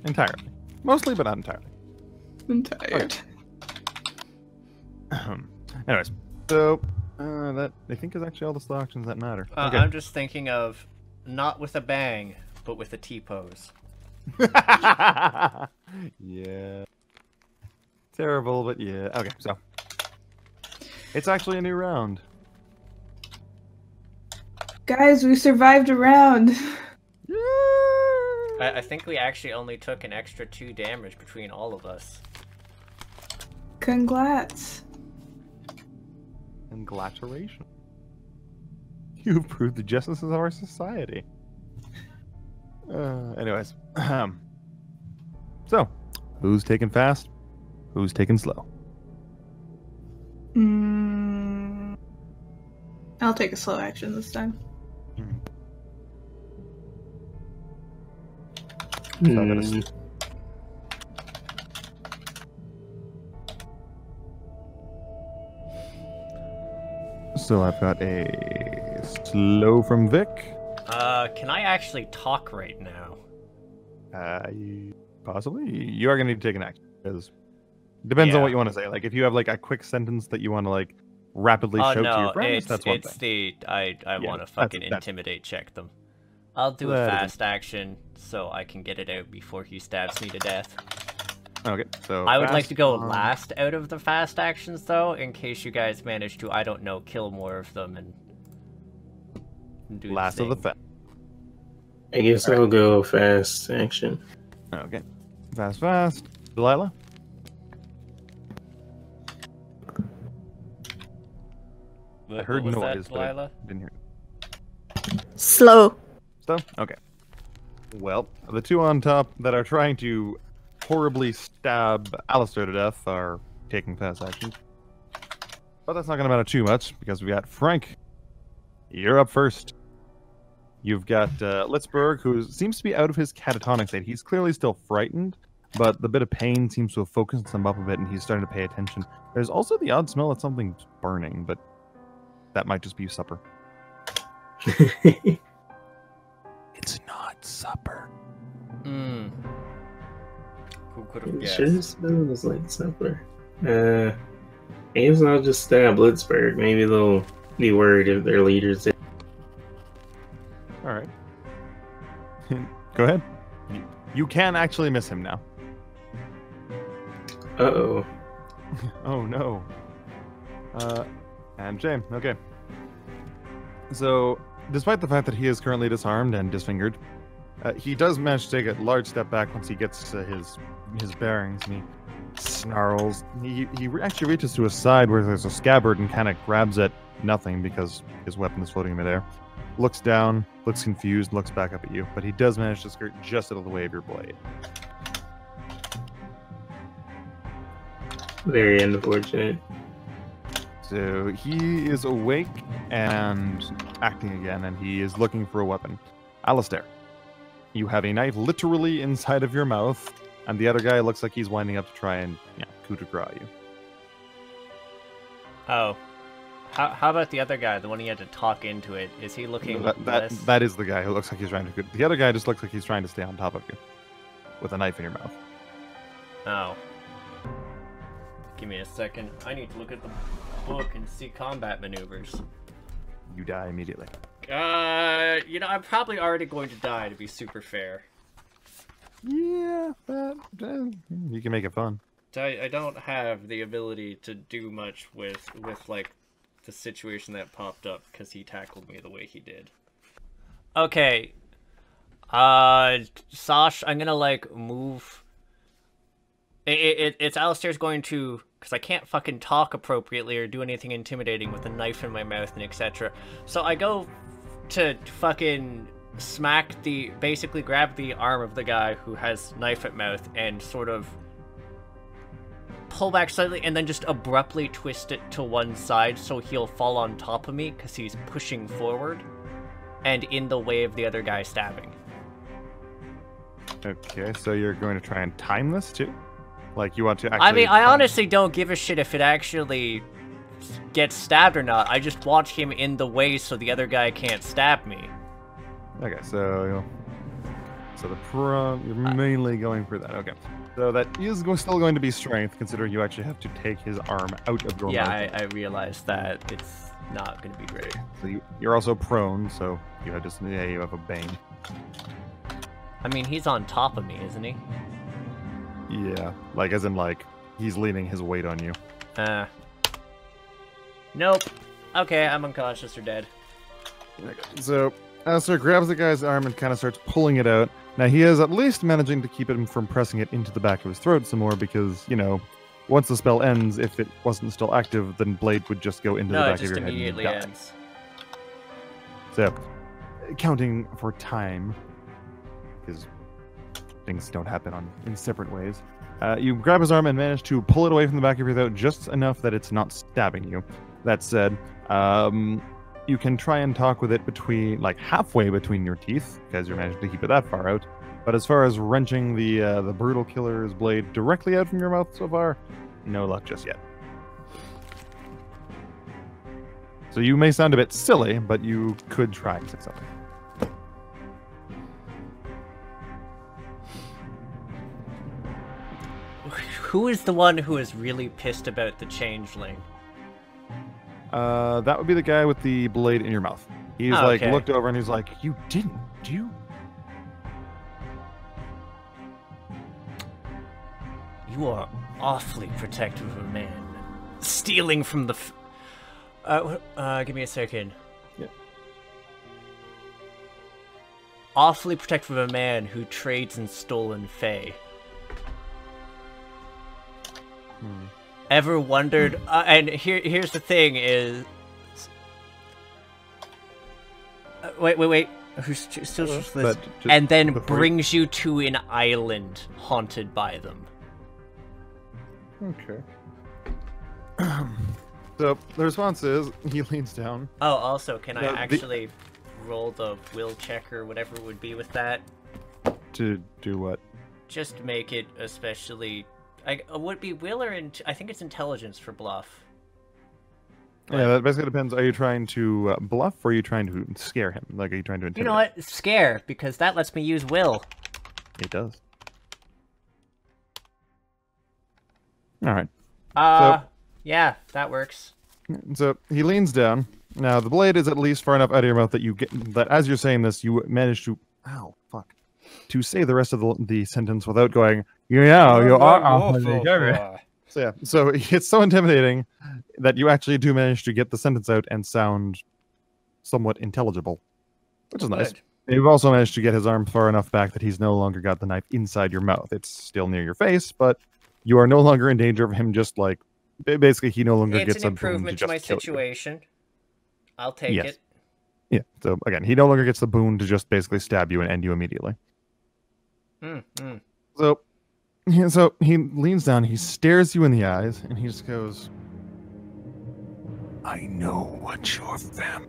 Speaker 7: Entirely. Mostly, but not entirely.
Speaker 3: I'm tired.
Speaker 7: Anyways, so that I think is actually all the slow actions that matter. Okay.
Speaker 4: I'm just thinking of not with a bang, but with a T-pose.
Speaker 7: Yeah. Terrible, but yeah. Okay, so it's actually a new round.
Speaker 3: Guys, we survived a round.
Speaker 4: I think we actually only took an extra 2 damage between all of us.
Speaker 3: Congrats.
Speaker 7: Congratulations. You've proved the justice of our society. Anyways. So, who's taking fast? Who's taking slow?
Speaker 3: I'll take a slow action this time.
Speaker 7: So I've got a slow from Vic.
Speaker 4: Can I actually talk right now?
Speaker 7: Possibly. You are going to need to take an action. Because depends on what you want to say. Like, if you have, like, a quick sentence that you want to, like, rapidly show to your friends, that's one thing.
Speaker 4: I want to fucking intimidate check them. I'll do a fast action so I can get it out before he stabs me to death.
Speaker 7: Okay, so
Speaker 4: I would like to go last out of the fast actions, though, in case you guys manage to, I don't know, kill more of them and do
Speaker 7: last of the fast.
Speaker 2: I guess I'll go fast action.
Speaker 7: Okay, fast. Delilah? I heard noise, but I didn't hear it.
Speaker 5: Slow.
Speaker 7: Stuff? Okay. Well, the 2 on top that are trying to horribly stab Alistair to death are taking fast action. But that's not going to matter too much, because we got Frank. You're up first. You've got Litzberg, who seems to be out of his catatonic state. He's clearly still frightened, but the bit of pain seems to have focused him up a bit, and he's starting to pay attention. There's also the odd smell that something's burning, but that might just be supper. It's not supper.
Speaker 4: Who could have
Speaker 2: It
Speaker 4: guessed?
Speaker 2: sure smells like supper. I guess I'll just stab Litzberg. Maybe they'll be worried if their leader's there.
Speaker 7: Alright. Go ahead. You can actually miss him now.
Speaker 2: Uh-oh.
Speaker 7: Oh no. And James, okay. So, despite the fact that he is currently disarmed and disfingered, he does manage to take a large step back once he gets his bearings, and he snarls. He actually reaches to his side where there's a scabbard and kind of grabs at nothing because his weapon is floating in midair. Looks down, looks confused, looks back up at you, but he does manage to skirt just out of the way of your blade.
Speaker 2: Very unfortunate.
Speaker 7: So he is awake and acting again, and he is looking for a weapon. Alistair, you have a knife literally inside of your mouth, and the other guy looks like he's winding up to try and coup de grace you.
Speaker 4: Oh. How about the other guy, the one he had to talk into it? Is he looking less...
Speaker 7: That is the guy who looks like he's trying to... The other guy just looks like he's trying to stay on top of you. With a knife in your mouth.
Speaker 4: Oh. Give me a second. I need to look at the book and see combat maneuvers.
Speaker 7: You die immediately.
Speaker 4: You know, I'm probably already going to die, to be super fair.
Speaker 7: Yeah, but you can make it fun.
Speaker 4: I don't have the ability to do much with like, the situation that popped up, because he tackled me the way he did. Okay. Sash, I'm gonna, like, move... It's Alistair's going to... Because I can't fucking talk appropriately or do anything intimidating with a knife in my mouth and etc. So I go to fucking smack the... Basically grab the arm of the guy who has knife at mouth and sort of pull back slightly and then just abruptly twist it to one side so he'll fall on top of me because he's pushing forward and in the way of the other guy stabbing.
Speaker 7: Okay, so you're going to try and time this too? Like, you want to actually...
Speaker 4: I mean, I honestly don't give a shit if it actually gets stabbed or not. I just want him in the way so the other guy can't stab me.
Speaker 7: Okay, so... you're mainly going for that. Okay. So that is still going to be strength, considering you actually have to take his arm out of your mouth.
Speaker 4: Yeah, I realize that it's not going to be great.
Speaker 7: So you're also prone, so you have you have a bane.
Speaker 4: I mean, he's on top of me, isn't he?
Speaker 7: Yeah, like, as in, like, he's leaning his weight on you.
Speaker 4: Nope. Okay, I'm unconscious or dead.
Speaker 7: Okay. So, Alistair grabs the guy's arm and kind of starts pulling it out. Now, he is at least managing to keep him from pressing it into the back of his throat some more because, you know, once the spell ends, if it wasn't still active, then Blade would just go into the back of your head.
Speaker 4: No, it just immediately ends.
Speaker 7: So, counting for time, because things don't happen in separate ways. You grab his arm and manage to pull it away from the back of your throat just enough that it's not stabbing you. That said, you can try and talk with it halfway between your teeth, because you're managing to keep it that far out. But as far as wrenching the brutal killer's blade directly out from your mouth so far, no luck just yet. So you may sound a bit silly, but you could try and say something.
Speaker 4: Who is the one who is really pissed about the changeling?
Speaker 7: That would be the guy with the blade in your mouth. He's looked over and he's like, "You didn't, do you?"
Speaker 4: You are awfully protective of a man. Stealing from the give me a second.
Speaker 7: Yeah.
Speaker 4: Awfully protective of a man who trades in stolen fae. Ever wondered? And here's the thing: is wait. Who's still and then brings you to an island haunted by them.
Speaker 7: Okay. So the response is he leans down.
Speaker 4: Oh, also, can I actually roll the will check or whatever it would be with that?
Speaker 7: To do what?
Speaker 4: Just make it especially. Would it be will or I think it's intelligence for bluff. But...
Speaker 7: Yeah, that basically depends. Are you trying to bluff or are you trying to scare him? Like, are you trying to intimidate?
Speaker 4: You know what? Scare, because that lets me use will.
Speaker 7: It does. Alright.
Speaker 4: Yeah, that works.
Speaker 7: So, he leans down. Now, the blade is at least far enough out of your mouth that that as you're saying this, you manage to... Ow, fuck. To say the rest of the sentence without going, yeah, you are. So yeah, so it's so intimidating that you actually do manage to get the sentence out and sound somewhat intelligible, which is nice. You've also managed to get his arm far enough back that he's no longer got the knife inside your mouth. It's still near your face, but you are no longer in danger of him just like... Basically, he no longer gets
Speaker 4: an improvement to my situation. I'll take it.
Speaker 7: Yeah, so again, he no longer gets the boon to just basically stab you and end you immediately. So he leans down, he stares you in the eyes, and he just goes, "I know what your family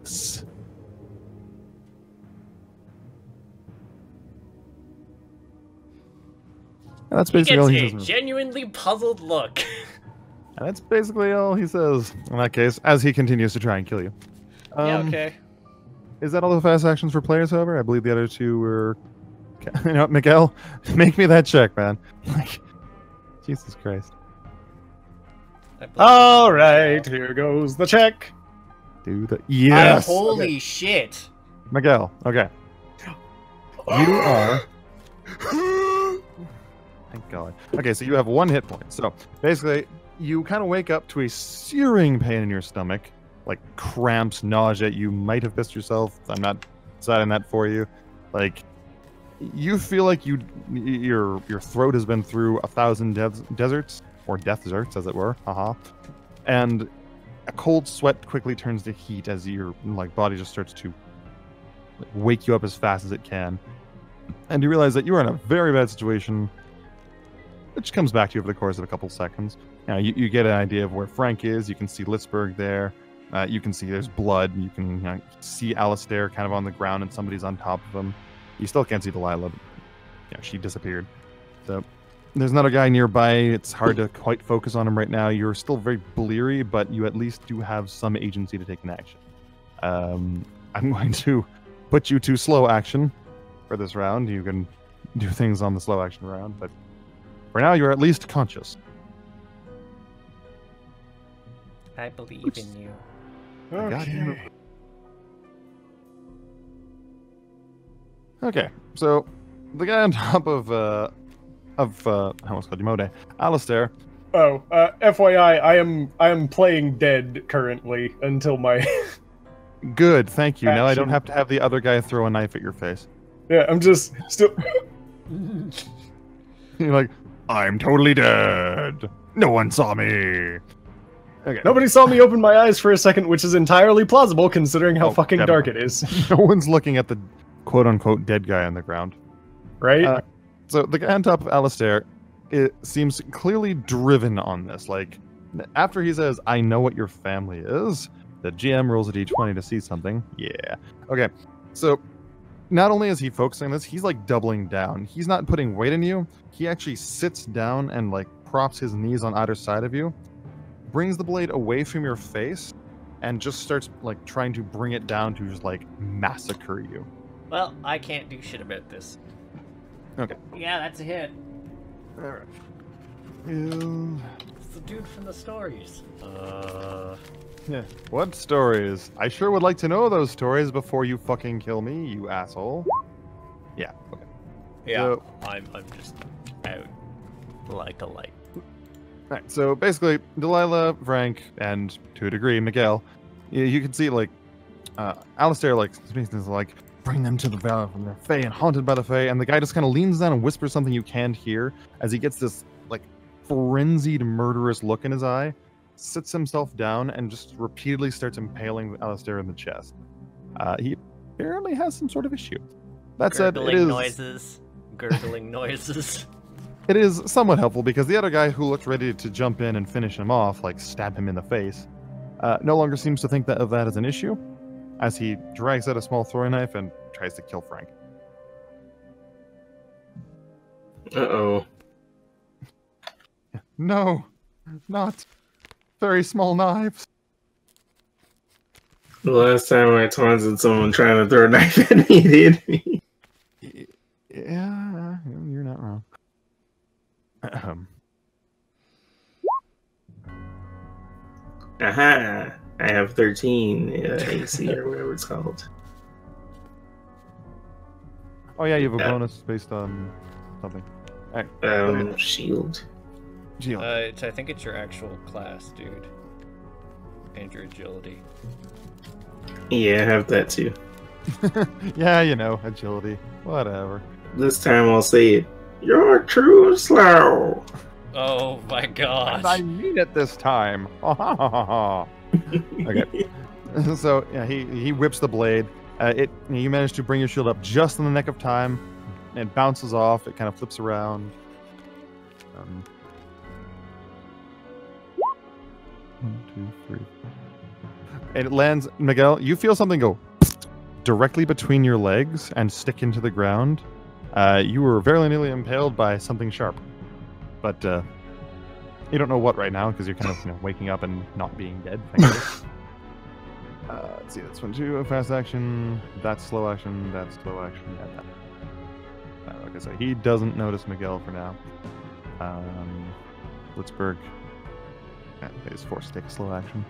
Speaker 7: is." And that's basically all he says.
Speaker 4: He gets a genuinely puzzled look.
Speaker 7: And that's basically all he says in that case, as he continues to try and kill you.
Speaker 4: Yeah, okay.
Speaker 7: Is that all the fast actions for players, however? I believe the other two were... You know what, Miguel? Make me that check, man. Like, Jesus Christ.
Speaker 6: All right, here goes the check.
Speaker 7: Do the... Yes!
Speaker 4: Holy shit.
Speaker 7: Miguel, okay. You are... Thank God. Okay, so you have 1 hit point. So, basically, you kind of wake up to a searing pain in your stomach. Like, cramps, nausea. You might have pissed yourself. I'm not deciding that for you. Like... You feel like your throat has been through 1,000 deserts, or death deserts, as it were. And a cold sweat quickly turns to heat as your body just starts to wake you up as fast as it can. And you realize that you are in a very bad situation, which comes back to you over the course of a couple seconds. Now you get an idea of where Frank is. You can see Litzberg there. You can see there's blood. You can see Alistair kind of on the ground, and somebody's on top of him. You still can't see Delilah. She disappeared. So there's another guy nearby. It's hard to quite focus on him right now. You're still very bleary, but you at least do have some agency to take an action. I'm going to put you to slow action for this round. You can do things on the slow action round, but for now you're at least conscious.
Speaker 4: I believe in you.
Speaker 6: Okay.
Speaker 7: Okay, so the guy on top of I almost called you Mode, Alistair.
Speaker 6: Oh, FYI, I am playing dead currently until my.
Speaker 7: Good, thank you.
Speaker 6: Action.
Speaker 7: Now I don't have to have the other guy throw a knife at your face.
Speaker 6: Yeah, I'm just still.
Speaker 7: You're like, I'm totally dead. No one saw me. Okay.
Speaker 6: Nobody saw me open my eyes for a second, which is entirely plausible considering how fucking
Speaker 7: definitely.
Speaker 6: dark it is.
Speaker 7: No one's looking at the quote-unquote dead guy on the ground.
Speaker 6: Right?
Speaker 7: So the guy on top of Alistair, it seems clearly driven on this. Like, after he says, I know what your family is, the GM rolls a d20 to see something. Yeah. Okay, so not only is he focusing on this, he's like doubling down. He's not putting weight in you. He actually sits down and like props his knees on either side of you, brings the blade away from your face, and just starts like trying to bring it down to just like massacre you.
Speaker 4: Well, I can't do shit about this.
Speaker 7: Okay.
Speaker 4: Yeah, that's a hit.
Speaker 7: Alright.
Speaker 4: It's the dude from the stories.
Speaker 7: Yeah. What stories? I sure would like to know those stories before you fucking kill me, you asshole. Yeah, okay.
Speaker 4: Yeah,
Speaker 7: So,
Speaker 4: I'm just out like a light.
Speaker 7: Alright, so basically, Delilah, Frank, and to a degree, Miguel, you can see, like, Alistair, like, bring them to the valley from their Fae and haunted by the Fae, and the guy just kind of leans down and whispers something you can't hear as he gets this, like, frenzied, murderous look in his eye, sits himself down, and just repeatedly starts impaling Alistair in the chest. He apparently has some sort of issue. That said, it is...
Speaker 4: Gurgling noises.
Speaker 7: It is somewhat helpful because the other guy who looked ready to jump in and finish him off, like stab him in the face, no longer seems to think of that as an issue, as he drags out a small throwing knife and tries to kill Frank.
Speaker 2: Uh-oh.
Speaker 7: No, not very small knives.
Speaker 2: The last time I taunted someone trying to throw a knife at me, they hit me.
Speaker 7: Yeah, you're not wrong.
Speaker 2: Aha! I have 13 AC or whatever it's called.
Speaker 7: Oh yeah, you have a bonus based on something. Alright.
Speaker 2: Shield.
Speaker 4: I think it's your actual class, dude. And your agility.
Speaker 2: Yeah, I have that too.
Speaker 7: Yeah, you know, agility. Whatever.
Speaker 2: This time I'll say it. You're too slow.
Speaker 4: Oh my god.
Speaker 7: And I mean it this time. Okay. So yeah, he whips the blade. You manage to bring your shield up just in the nick of time. It bounces off. It kind of flips around. 1, 2, 3. And it lands. Miguel, you feel something go directly between your legs and stick into the ground. You were very nearly impaled by something sharp, but You don't know what right now because you're kind of waking up and not being dead. Thankfully. Let's see, that's 1, 2, fast action. That's slow action. That's slow action. Yeah, that. Okay, so he doesn't notice Miguel for now. Blitzberg is forced to take a slow action.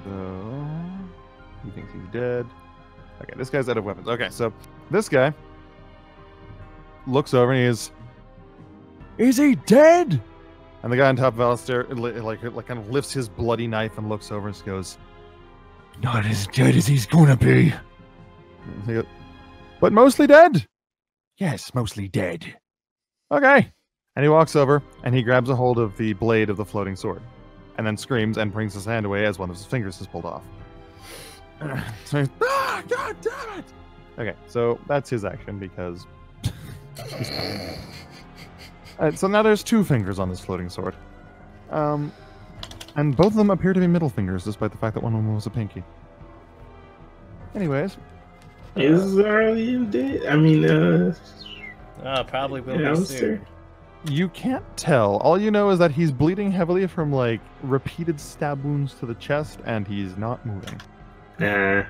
Speaker 7: So he thinks he's dead. Okay, this guy's out of weapons. Okay, so this guy looks over and is he dead? And the guy on top of Alistair like kind of lifts his bloody knife and looks over and just goes, "Not as dead as he's gonna be." But mostly dead? Yes, mostly dead. Okay. And he walks over and he grabs a hold of the blade of the floating sword. And then screams and brings his hand away as one of his fingers is pulled off. So he's, God damn it! Okay, so that's his action because... so now there's 2 fingers on this floating sword. And both of them appear to be middle fingers, despite the fact that one of them was a pinky. Anyways.
Speaker 2: Is Arlyeon dead? I mean,
Speaker 4: probably will be soon.
Speaker 7: You can't tell. All you know is that he's bleeding heavily from, like, repeated stab wounds to the chest, and he's not moving.
Speaker 2: Nah.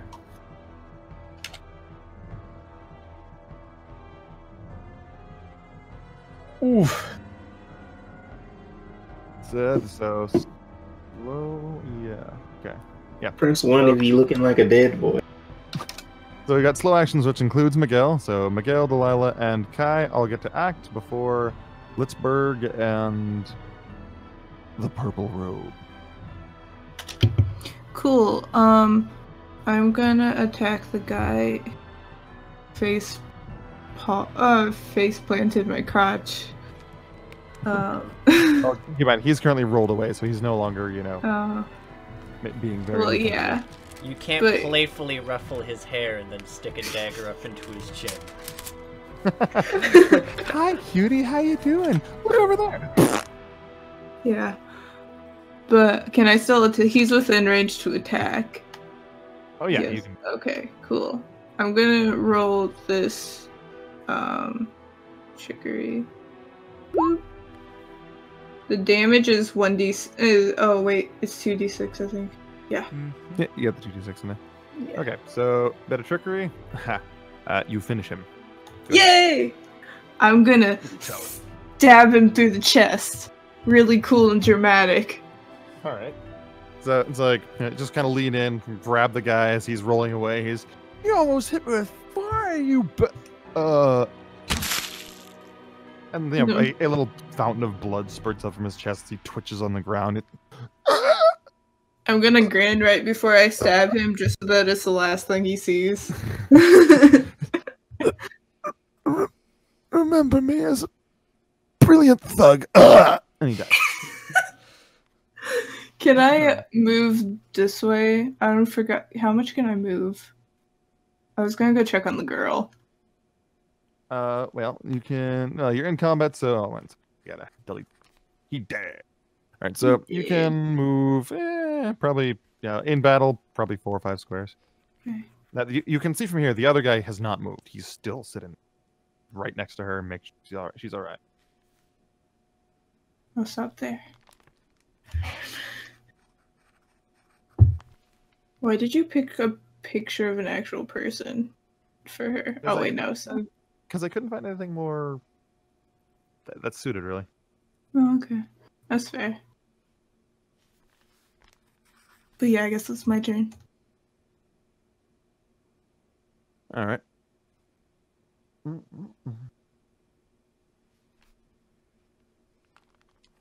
Speaker 7: Oof. So slow, yeah. Okay. Yeah.
Speaker 2: Press 1 if you looking like a dead boy.
Speaker 7: So we got slow actions, which includes Miguel. So Miguel, Delilah, and Kai all get to act before Blitzberg and the Purple Robe.
Speaker 3: Cool. I'm gonna attack the guy. Face planted my crotch.
Speaker 7: Oh, keep in mind, he's currently rolled away, so he's no longer, being very...
Speaker 3: Well, yeah.
Speaker 4: You can't playfully ruffle his hair and then stick a dagger up into his chin.
Speaker 7: Hi, cutie. How you doing? Look over there.
Speaker 3: Yeah. But can I still he's within range to attack.
Speaker 7: Oh, yeah.
Speaker 3: Yes.
Speaker 7: You can...
Speaker 3: Okay, cool. I'm gonna roll this chicory. Boop. The damage is 1d. Oh wait, it's 2d6, I think. Yeah.
Speaker 7: Yeah, you got the 2d6 in there.
Speaker 3: Yeah.
Speaker 7: Okay, so bit of trickery. You finish him. Go.
Speaker 3: Yay! I'm gonna stab him through the chest. Really cool and dramatic.
Speaker 7: All right. So it's like just kind of lean in, grab the guy as he's rolling away. You almost hit me with fire, you. And a little fountain of blood spurts up from his chest as he twitches on the ground.
Speaker 3: I'm gonna grin right before I stab him, just so that it's the last thing he sees.
Speaker 1: Remember me as a brilliant thug. And he dies.
Speaker 3: Can I move this way? I don't forget. How much can I move? I was gonna go check on the girl.
Speaker 7: Well, you can... No, you're in combat, so... You gotta delete. He dead. Alright, so you can move... probably... Yeah, in battle, probably 4 or 5 squares.
Speaker 3: Okay.
Speaker 7: Now, you can see from here, the other guy has not moved. He's still sitting right next to her. Make sure she's alright.
Speaker 3: I'll stop there. Why did you pick a picture of an actual person for her? Oh, wait, no. So...
Speaker 7: Because I couldn't find anything more that's suited, really.
Speaker 3: Oh, okay. That's fair. But yeah, I guess it's my turn.
Speaker 7: All right.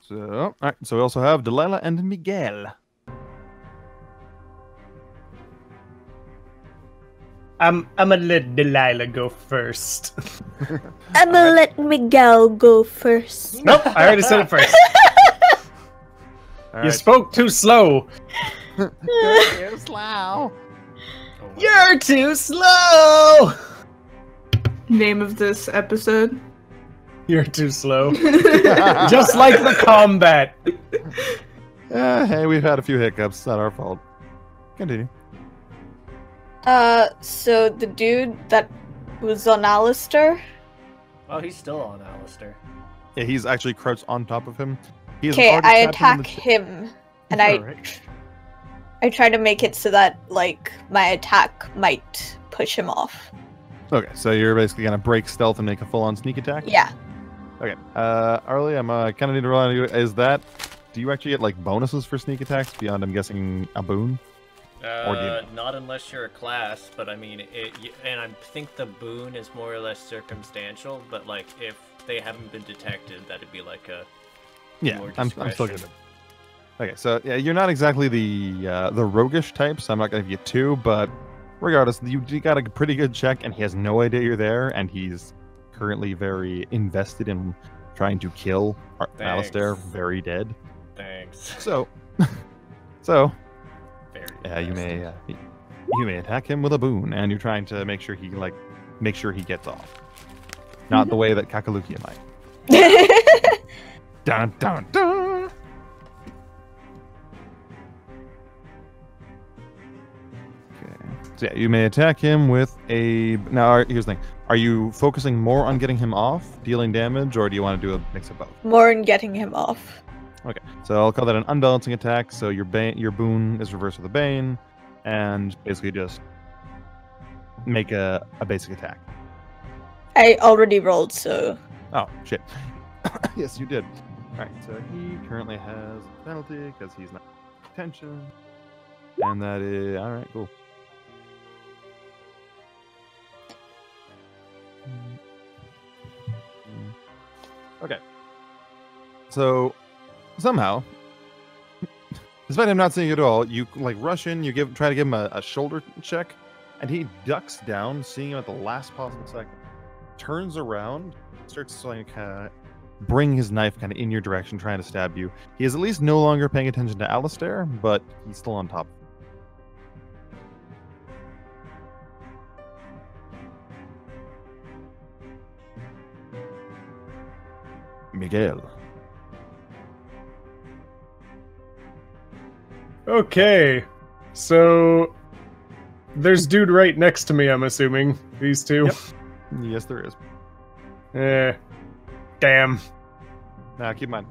Speaker 7: So, all right. So we also have Delilah and Miguel.
Speaker 6: I'm gonna let Delilah go first.
Speaker 5: I'm gonna let Miguel go first.
Speaker 6: Nope, I already said it first. You spoke too slow.
Speaker 7: You're slow.
Speaker 6: You're too slow.
Speaker 3: Name of this episode?
Speaker 6: You're too slow. Just like the combat.
Speaker 7: Hey, we've had a few hiccups. It's not our fault. Continue.
Speaker 5: So the dude that was on Alistair?
Speaker 4: Oh, he's still on Alistair.
Speaker 7: Yeah, he's actually crouched on top of him. He is
Speaker 5: Okay,
Speaker 7: already
Speaker 5: I
Speaker 7: tapped him in the
Speaker 5: attack him, and
Speaker 7: Alright.
Speaker 5: I try to make it so that like my attack might push him off.
Speaker 7: Okay, so you're basically gonna break stealth and make a full-on sneak attack.
Speaker 5: Yeah.
Speaker 7: Okay, Arlie, I'm kind of need to rely on you. Is that? Do you actually get like bonuses for sneak attacks beyond? I'm guessing a boon.
Speaker 4: Not unless you're a class, but I mean, and I think the boon is more or less circumstantial. But like, if they haven't been detected, that'd be like a
Speaker 7: I'm still good. Okay, so yeah, you're not exactly the roguish type, so I'm not gonna give you 2, but regardless, you got a pretty good check, and he has no idea you're there, and he's currently very invested in trying to kill Alistair, very dead.
Speaker 4: Thanks.
Speaker 7: So,
Speaker 4: Very
Speaker 7: you may attack him with a boon, and you're trying to make sure he gets off. Not the way that Kakalukia might. Dun dun dun. Okay. So yeah, you may attack him with a. Now, here's the thing: are you focusing more on getting him off, dealing damage, or do you want to do a mix of both?
Speaker 5: More in getting him off.
Speaker 7: Okay, so I'll call that an unbalancing attack. So your boon is reversed with a bane, and basically just make a basic attack.
Speaker 5: I already rolled, so.
Speaker 7: Oh shit! Yes, you did. All right, so he currently has a penalty because he's not paying attention, and that is all right. Cool. Okay. So somehow, despite him not seeing you at all, you like rush in. You try to give him a shoulder check, and he ducks down, seeing him at the last possible second. Turns around, starts to like bring his knife kind of in your direction, trying to stab you. He is at least no longer paying attention to Alistair, but he's still on top. Miguel.
Speaker 6: Okay, so there's dude right next to me, I'm assuming. These two.
Speaker 7: Yep. Yes, there is.
Speaker 6: Damn.
Speaker 7: Now, keep in mind,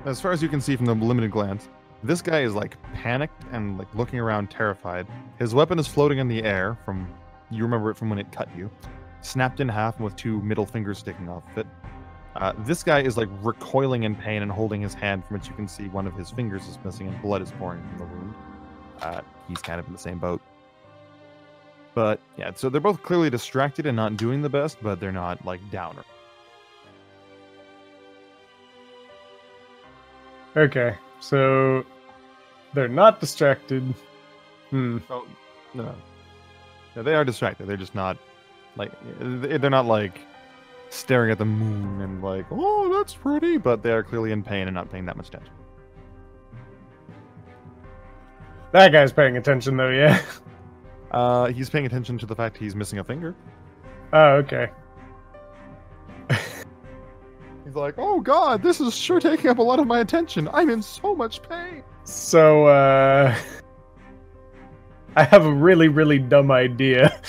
Speaker 7: as far as you can see from the limited glance, this guy is like panicked and like looking around terrified. His weapon is floating in the air from, you remember it from when it cut you, snapped in half and with 2 middle fingers sticking off of it. This guy is like recoiling in pain and holding his hand, from which you can see one of his fingers is missing and blood is pouring from the wound. He's kind of in the same boat. But yeah, so they're both clearly distracted and not doing the best, but they're not like downer.
Speaker 6: Okay, so they're not distracted.
Speaker 7: Oh, no. Yeah, they are distracted. They're just not like, they're not like staring at the moon and like, oh, that's pretty, but they are clearly in pain and not paying that much attention.
Speaker 6: That guy's paying attention though, yeah.
Speaker 7: He's paying attention to the fact he's missing a finger.
Speaker 6: Oh, okay.
Speaker 7: He's like, oh god, this is sure taking up a lot of my attention. I'm in so much pain.
Speaker 6: So, I have a really, really dumb idea.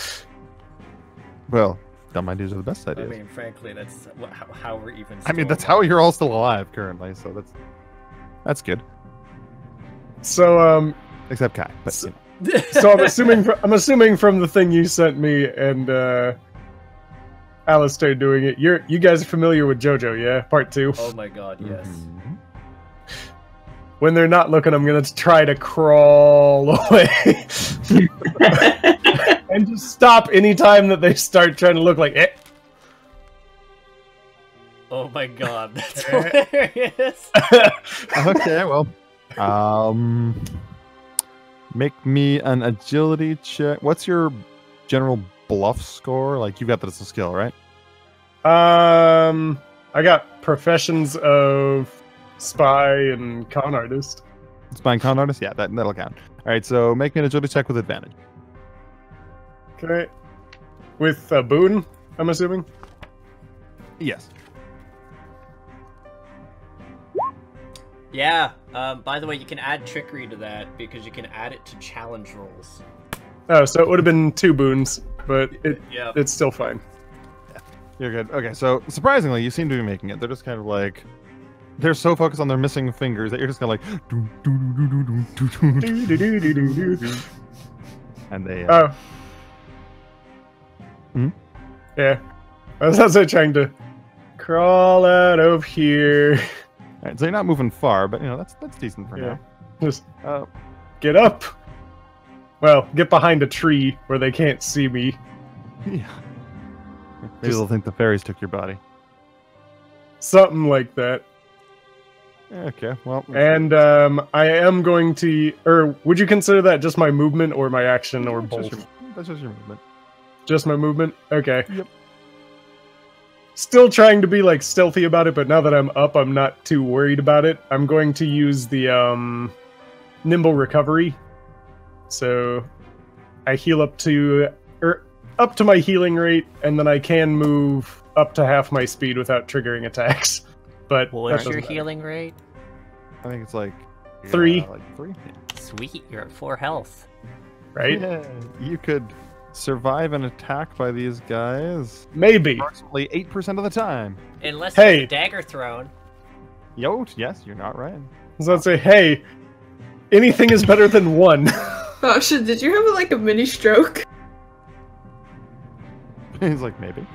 Speaker 7: Well, dumb ideas are the best ideas.
Speaker 4: I mean, frankly, that's how we're even.
Speaker 7: I mean, that's how you're all still alive currently, so that's good.
Speaker 6: So,
Speaker 7: except Kai, but you know.
Speaker 6: So I'm assuming from the thing you sent me and Alistair doing it, you guys are familiar with JoJo, yeah? Part 2.
Speaker 4: Oh my god, yes.
Speaker 7: Mm-hmm.
Speaker 6: When they're not looking, I'm gonna try to crawl away. And just stop anytime that they start trying to look like it.
Speaker 4: Oh my god, that's hilarious.
Speaker 7: Okay, well, make me an agility check. What's your general bluff score? Like, you've got that as a skill, right?
Speaker 6: I got professions of spy and con artist.
Speaker 7: Spy and con artist? Yeah, that'll count. All right, so make me an agility check with advantage.
Speaker 6: Okay. With a boon, I'm assuming?
Speaker 7: Yes.
Speaker 4: Yeah, by the way, you can add trickery to that because you can add it to challenge rolls.
Speaker 6: Oh, so it would have been 2 boons, but it's still fine.
Speaker 7: Yeah, you're good. Okay, so surprisingly, you seem to be making it. They're just kind of like, they're so focused on their missing fingers that you're just kind of like, doo, doo, doo, doo, doo, doo, doo, doo, doo, doo, doo, doo. And they.
Speaker 6: Oh.
Speaker 7: Hmm?
Speaker 6: Yeah. I was also trying to crawl out of here.
Speaker 7: All right, so you're not moving far, but you know that's decent for now.
Speaker 6: Just get up. Well, get behind a tree where they can't see me.
Speaker 7: Yeah. Maybe they'll think the fairies took your body.
Speaker 6: Something like that.
Speaker 7: Okay, well.
Speaker 6: And I am going to, or would you consider that just my movement or my action or both?
Speaker 7: That's just your movement.
Speaker 6: Just my movement? Okay.
Speaker 7: Yep.
Speaker 6: Still trying to be like stealthy about it, but now that I'm up, I'm not too worried about it. I'm going to use the nimble recovery. So I heal up to my healing rate, and then I can move up to half my speed without triggering attacks. But
Speaker 4: what's your healing rate?
Speaker 7: I think it's like
Speaker 6: 3.
Speaker 7: Like 3.
Speaker 4: Sweet, you're at 4 health.
Speaker 6: Right?
Speaker 7: Yeah, you could survive an attack by these guys.
Speaker 6: Maybe.
Speaker 7: Approximately 8% of the time.
Speaker 4: Unless
Speaker 6: hey,
Speaker 4: there's a dagger thrown.
Speaker 7: Yo, yes, you're not right.
Speaker 6: So I'd say, hey, anything is better than 1.
Speaker 3: Oh shit, did you have like a mini stroke?
Speaker 7: He's like, maybe.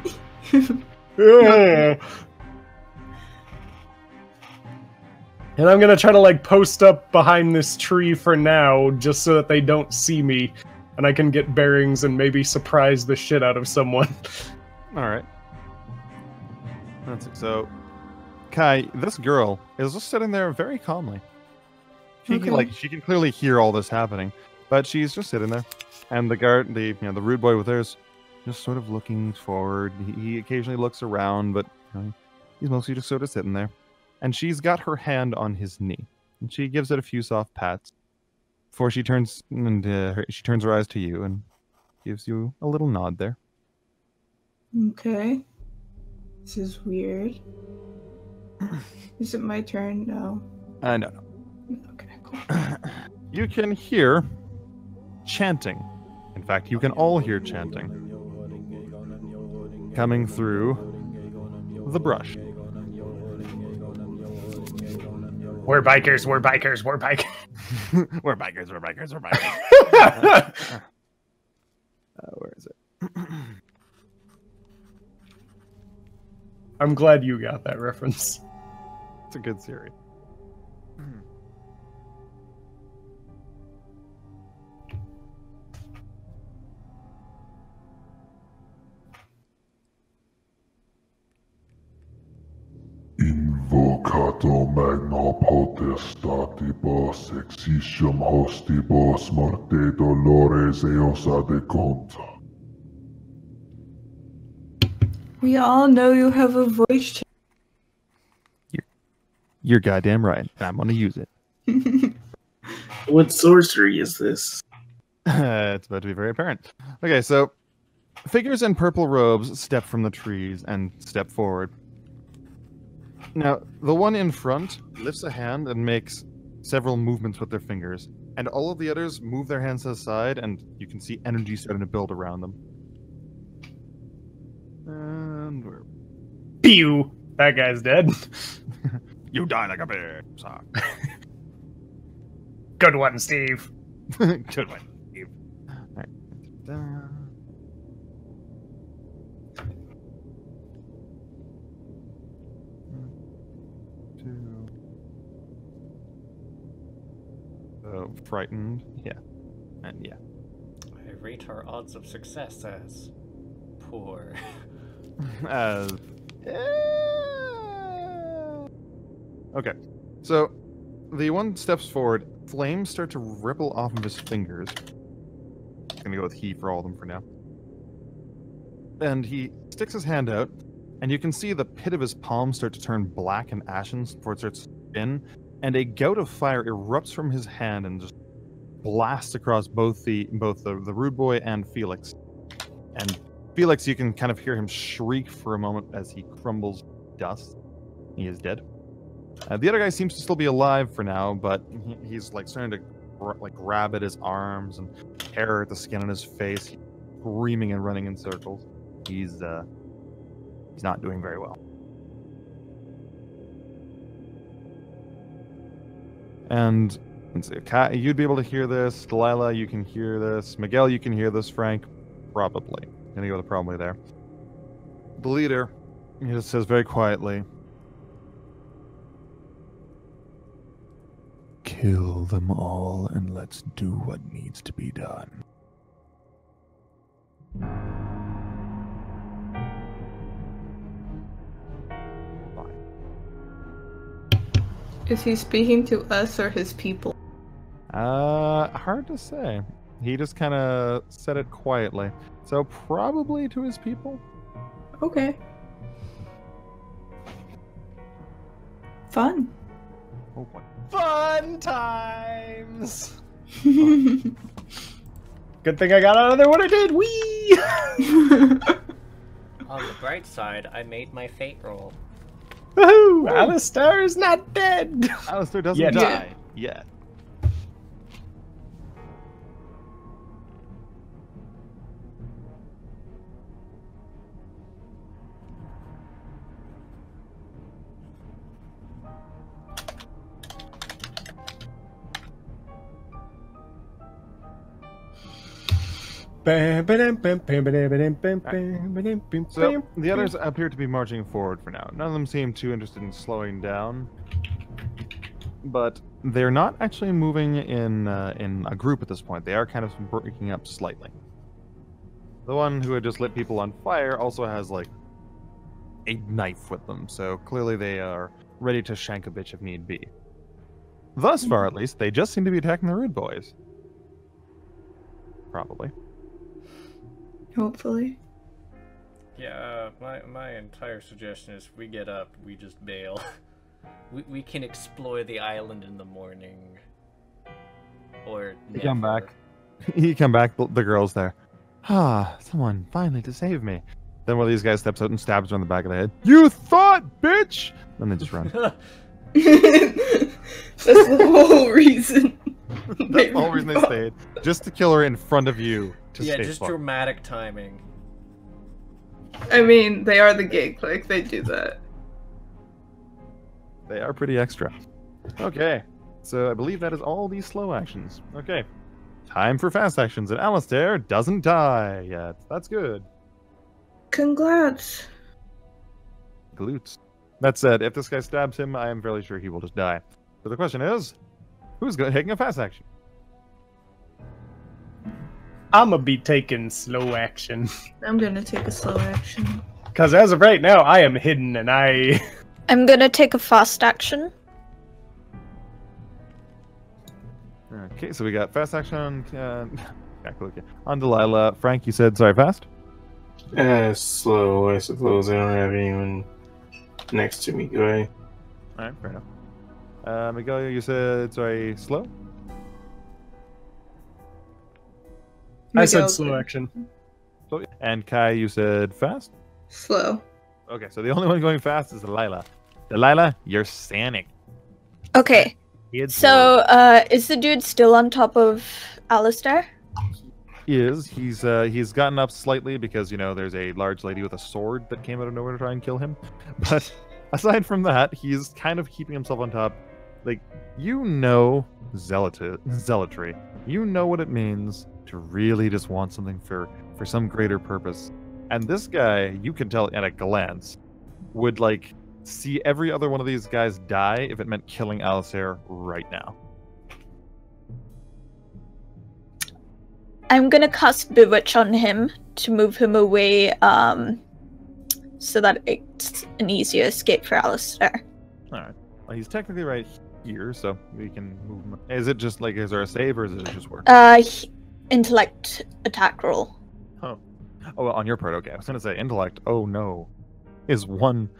Speaker 6: And I'm gonna try to like post up behind this tree for now, just so that they don't see me, and I can get bearings and maybe surprise the shit out of someone.
Speaker 7: All right. That's it. So, Kai, this girl is just sitting there very calmly. She can clearly hear all this happening, but she's just sitting there, and the guard, the rude boy with hers, just sort of looking forward. He occasionally looks around, but he's mostly just sort of sitting there. And she's got her hand on his knee, and she gives it a few soft pats before she turns her eyes to you and gives you a little nod there.
Speaker 3: Okay. This is weird. Is it my turn? No.
Speaker 7: No.
Speaker 3: Okay, cool.
Speaker 7: You can hear chanting. In fact, you can all hear chanting coming through the brush.
Speaker 6: We're bikers, we're bikers, we're bikers.
Speaker 7: We're bikers, we're bikers, we're bikers. Where is it?
Speaker 6: I'm glad you got that reference.
Speaker 7: It's a good series.
Speaker 8: Invocato magno potestatibus exitium hostibus morte dolores eosa de conta.
Speaker 3: We all know you have a voice change.
Speaker 7: You're goddamn right. I'm gonna use it.
Speaker 2: What sorcery is this?
Speaker 7: It's about to be very apparent. Okay, so figures in purple robes step from the trees and step forward. Now, the one in front lifts a hand and makes several movements with their fingers, and all of the others move their hands to the side, and you can see energy starting to build around them. And we're...
Speaker 6: Pew! That guy's dead.
Speaker 7: You die like a bear. Sorry.
Speaker 6: Good one, Steve.
Speaker 7: Good one, Steve. Alright. Frightened, yeah, and yeah.
Speaker 4: I rate our odds of success as poor.
Speaker 7: Okay, so the one steps forward. Flames start to ripple off of his fingers. I'm gonna go with he for all of them for now. And he sticks his hand out, and you can see the pit of his palm start to turn black and ashen before it starts to spin. And a gout of fire erupts from his hand and just blasts across both the Rude Boy and Felix. And Felix, you can kind of hear him shriek for a moment as he crumbles to dust. He is dead. The other guy seems to still be alive for now, but he's like starting to grab at his arms and tear at the skin on his face, screaming and running in circles. He's not doing very well. And let's see, Kat, you'd be able to hear this. Delilah, you can hear this. Miguel, you can hear this. Frank, probably. Gonna go with probably there. The leader, he just says very quietly,
Speaker 1: Kill them all and let's do what needs to be done.
Speaker 3: Is he speaking to us or his people?
Speaker 7: Hard to say. He just kind of said it quietly. So probably to his people?
Speaker 3: Okay. Fun.
Speaker 7: Oh boy.
Speaker 6: Fun times! Good thing I got out of there when I did! Whee!
Speaker 4: On the bright side, I made my fate roll.
Speaker 6: Woohoo! Alistair is not dead!
Speaker 7: Alistair doesn't
Speaker 6: Yet.
Speaker 7: die. Yet. So the others appear to be marching forward for now. None of them seem too interested in slowing down, but they're not actually moving in a group at this point. They are kind of breaking up slightly. The one who had just lit people on fire also has like a knife with them, so clearly they are ready to shank a bitch if need be. Thus far, at least, they just seem to be attacking the Rude Boys. Probably.
Speaker 3: Hopefully.
Speaker 4: Yeah, my entire suggestion is we get up, we just bail. we can explore the island in the morning. Or
Speaker 7: You come back. You come back, the girl's there. Ah, someone finally to save me. Then one of these guys steps out and stabs her on the back of the head. You thought, bitch! Then they just run.
Speaker 3: That's the whole reason.
Speaker 7: That's the whole reason they stayed. Just to kill her in front of you.
Speaker 4: Yeah, just dramatic timing.
Speaker 3: I mean, they are the gay clique. They do that.
Speaker 7: They are pretty extra. Okay, so I believe that is all these slow actions. Okay, time for fast actions, and Alistair doesn't die yet. That's good.
Speaker 3: Congrats.
Speaker 7: Glutes. That said, if this guy stabs him, I am fairly sure he will just die. So the question is, who's taking a fast action?
Speaker 6: I'm gonna be taking slow action.
Speaker 3: I'm gonna take a slow action.
Speaker 6: Because as of right now, I am hidden and
Speaker 5: I'm gonna take a fast action.
Speaker 7: Okay, so we got fast action on Delilah. Frank, you said, sorry, fast?
Speaker 2: Slow, I suppose. I don't have anyone next to me, do I?
Speaker 7: Alright, fair enough. Miguel, you said, sorry, slow?
Speaker 6: I said slow action.
Speaker 7: And Kai, you said fast?
Speaker 3: Slow.
Speaker 7: Okay, so the only one going fast is Delilah. Delilah, you're Sanic.
Speaker 5: Okay. So, is the dude still on top of Alistair?
Speaker 7: He's gotten up slightly because, you know, there's a large lady with a sword that came out of nowhere to try and kill him. But aside from that, he's kind of keeping himself on top. Like, you know zealotry. You know what it means to really just want something for some greater purpose. And this guy, you can tell at a glance, would, like, see every other one of these guys die if it meant killing Alistair right now.
Speaker 5: I'm gonna cast Bewitch on him to move him away, so that it's an easier escape for Alistair.
Speaker 7: Alright. Well, he's technically right here, so we can move him. Is it just, like, is there a save, or is it just work?
Speaker 5: Intellect attack roll.
Speaker 7: Oh, well, on your part, okay. I was gonna say intellect. Oh no, his one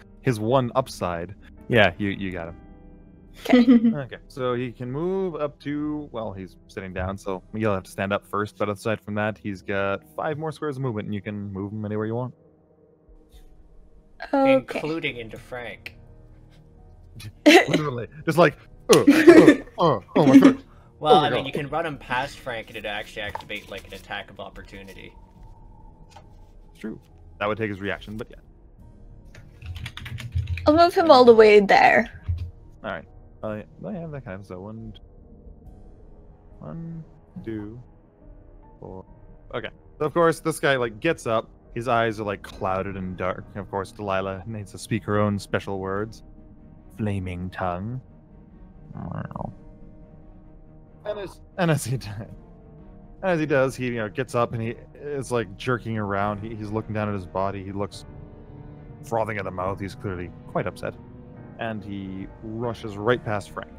Speaker 7: upside. Yeah, you got him. Okay, so he can move up to. Well, he's sitting down, so you'll have to stand up first. But aside from that, he's got 5 more squares of movement, and you can move him anywhere you want.
Speaker 5: Okay.
Speaker 4: Including into Frank.
Speaker 7: Literally, just like. Oh my god.
Speaker 4: Well,
Speaker 7: Oh my
Speaker 4: I mean,
Speaker 7: God.
Speaker 4: you can run him past Frank and it'd actually activate, like, an attack of opportunity.
Speaker 7: It's true. That would take his reaction, but yeah.
Speaker 5: I'll move him all the way there.
Speaker 7: Alright. I have that kind of so one, 2, 4. Okay. So of course this guy like gets up. His eyes are like clouded and dark. Of course, Delilah needs to speak her own special words. Flaming tongue. And as he does, he gets up and he is like jerking around. He's looking down at his body. He looks frothing at the mouth. He's clearly quite upset, and he rushes right past Frank.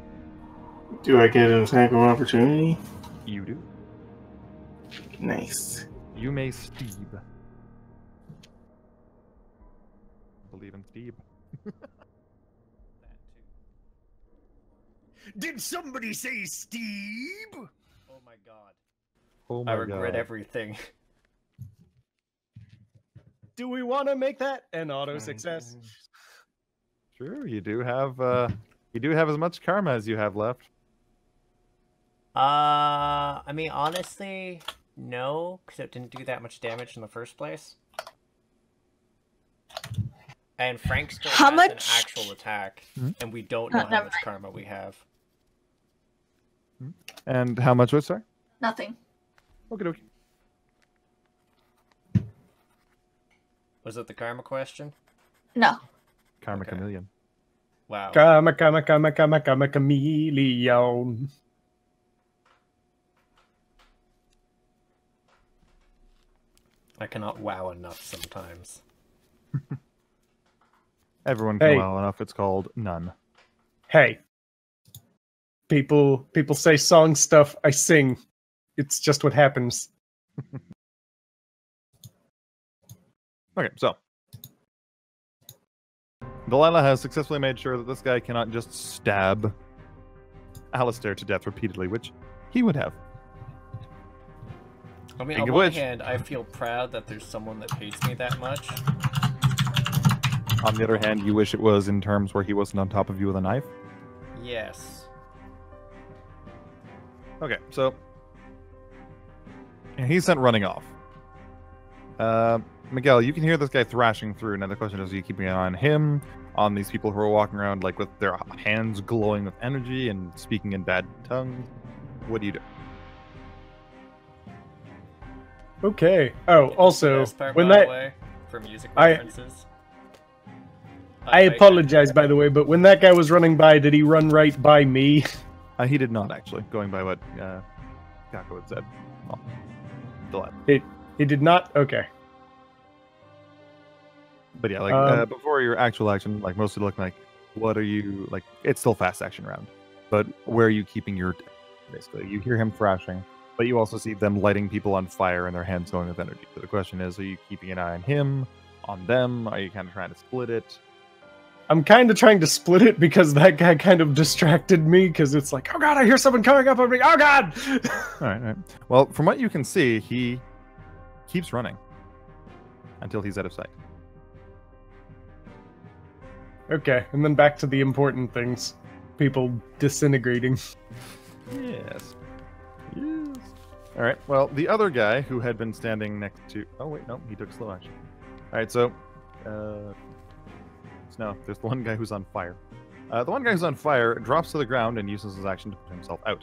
Speaker 2: Do I get an attack of opportunity?
Speaker 7: You do.
Speaker 2: Nice.
Speaker 7: You may Steve. Believe in Steve.
Speaker 9: Did somebody say Steve?
Speaker 4: Oh my god.
Speaker 7: Oh my
Speaker 4: I regret
Speaker 7: God.
Speaker 4: everything.
Speaker 6: Do we want to make that an auto success?
Speaker 7: Sure, you do have as much karma as you have left.
Speaker 4: I mean, honestly, no, because it didn't do that much damage in the first place. And Frank still
Speaker 5: How
Speaker 4: has
Speaker 5: much?
Speaker 4: an actual attack, and we don't
Speaker 5: Oh,
Speaker 4: know how
Speaker 5: never
Speaker 4: much
Speaker 5: mind.
Speaker 4: karma we have.
Speaker 7: And how much was, sorry?
Speaker 5: Nothing.
Speaker 7: Okay, okay.
Speaker 4: Was it the karma question?
Speaker 5: No.
Speaker 7: Karma
Speaker 4: Okay.
Speaker 7: chameleon.
Speaker 4: Wow.
Speaker 6: Come, chameleon.
Speaker 4: I cannot wow enough sometimes.
Speaker 7: Everyone can
Speaker 6: Hey.
Speaker 7: well enough. It's called none.
Speaker 6: Hey. People say song stuff, I sing. It's just what happens.
Speaker 7: Okay, so Delilah has successfully made sure that this guy cannot just stab Alistair to death repeatedly, which he would have.
Speaker 4: I mean,
Speaker 7: Speaking
Speaker 4: on
Speaker 7: of
Speaker 4: one
Speaker 7: which-
Speaker 4: hand, I feel proud that there's someone that hates me that much.
Speaker 7: On the other hand, you wish it was in terms where he wasn't on top of you with a knife.
Speaker 4: Yes.
Speaker 7: Okay, so and he's sent running off. Miguel, you can hear this guy thrashing through. Now the question is, are you keeping an eye on him, on these people who are walking around like with their hands glowing with energy and speaking in bad tongues? What do you do?
Speaker 6: Okay. Oh,
Speaker 4: The
Speaker 6: also,
Speaker 4: best part,
Speaker 6: when
Speaker 4: by the
Speaker 6: that
Speaker 4: way, for music
Speaker 6: I-
Speaker 4: references.
Speaker 6: I apologize, by the way, but when that guy was running by, did he run right by me?
Speaker 7: He did not actually, going by what Kako had said. Well, Delilah.
Speaker 6: He did not? Okay.
Speaker 7: But yeah, like before your actual action, like mostly looking like, what are you like? It's still fast action round, but where are you keeping your? Basically, you hear him thrashing, but you also see them lighting people on fire and their hands going with energy. So the question is, are you keeping an eye on him, on them? Are you kind of trying to split it?
Speaker 6: I'm kind of trying to split it because that guy kind of distracted me because it's like, oh god, I hear someone coming up on me. Oh god!
Speaker 7: All right, all right. Well, from what you can see, he keeps running until he's out of sight.
Speaker 6: Okay, and then back to the important things. People disintegrating.
Speaker 7: Yes. Yes. All right. Well, the other guy who had been standing next to. Oh wait, no, he took slow action. All right. So, no, there's the one guy who's on fire. The one guy who's on fire drops to the ground and uses his action to put himself out,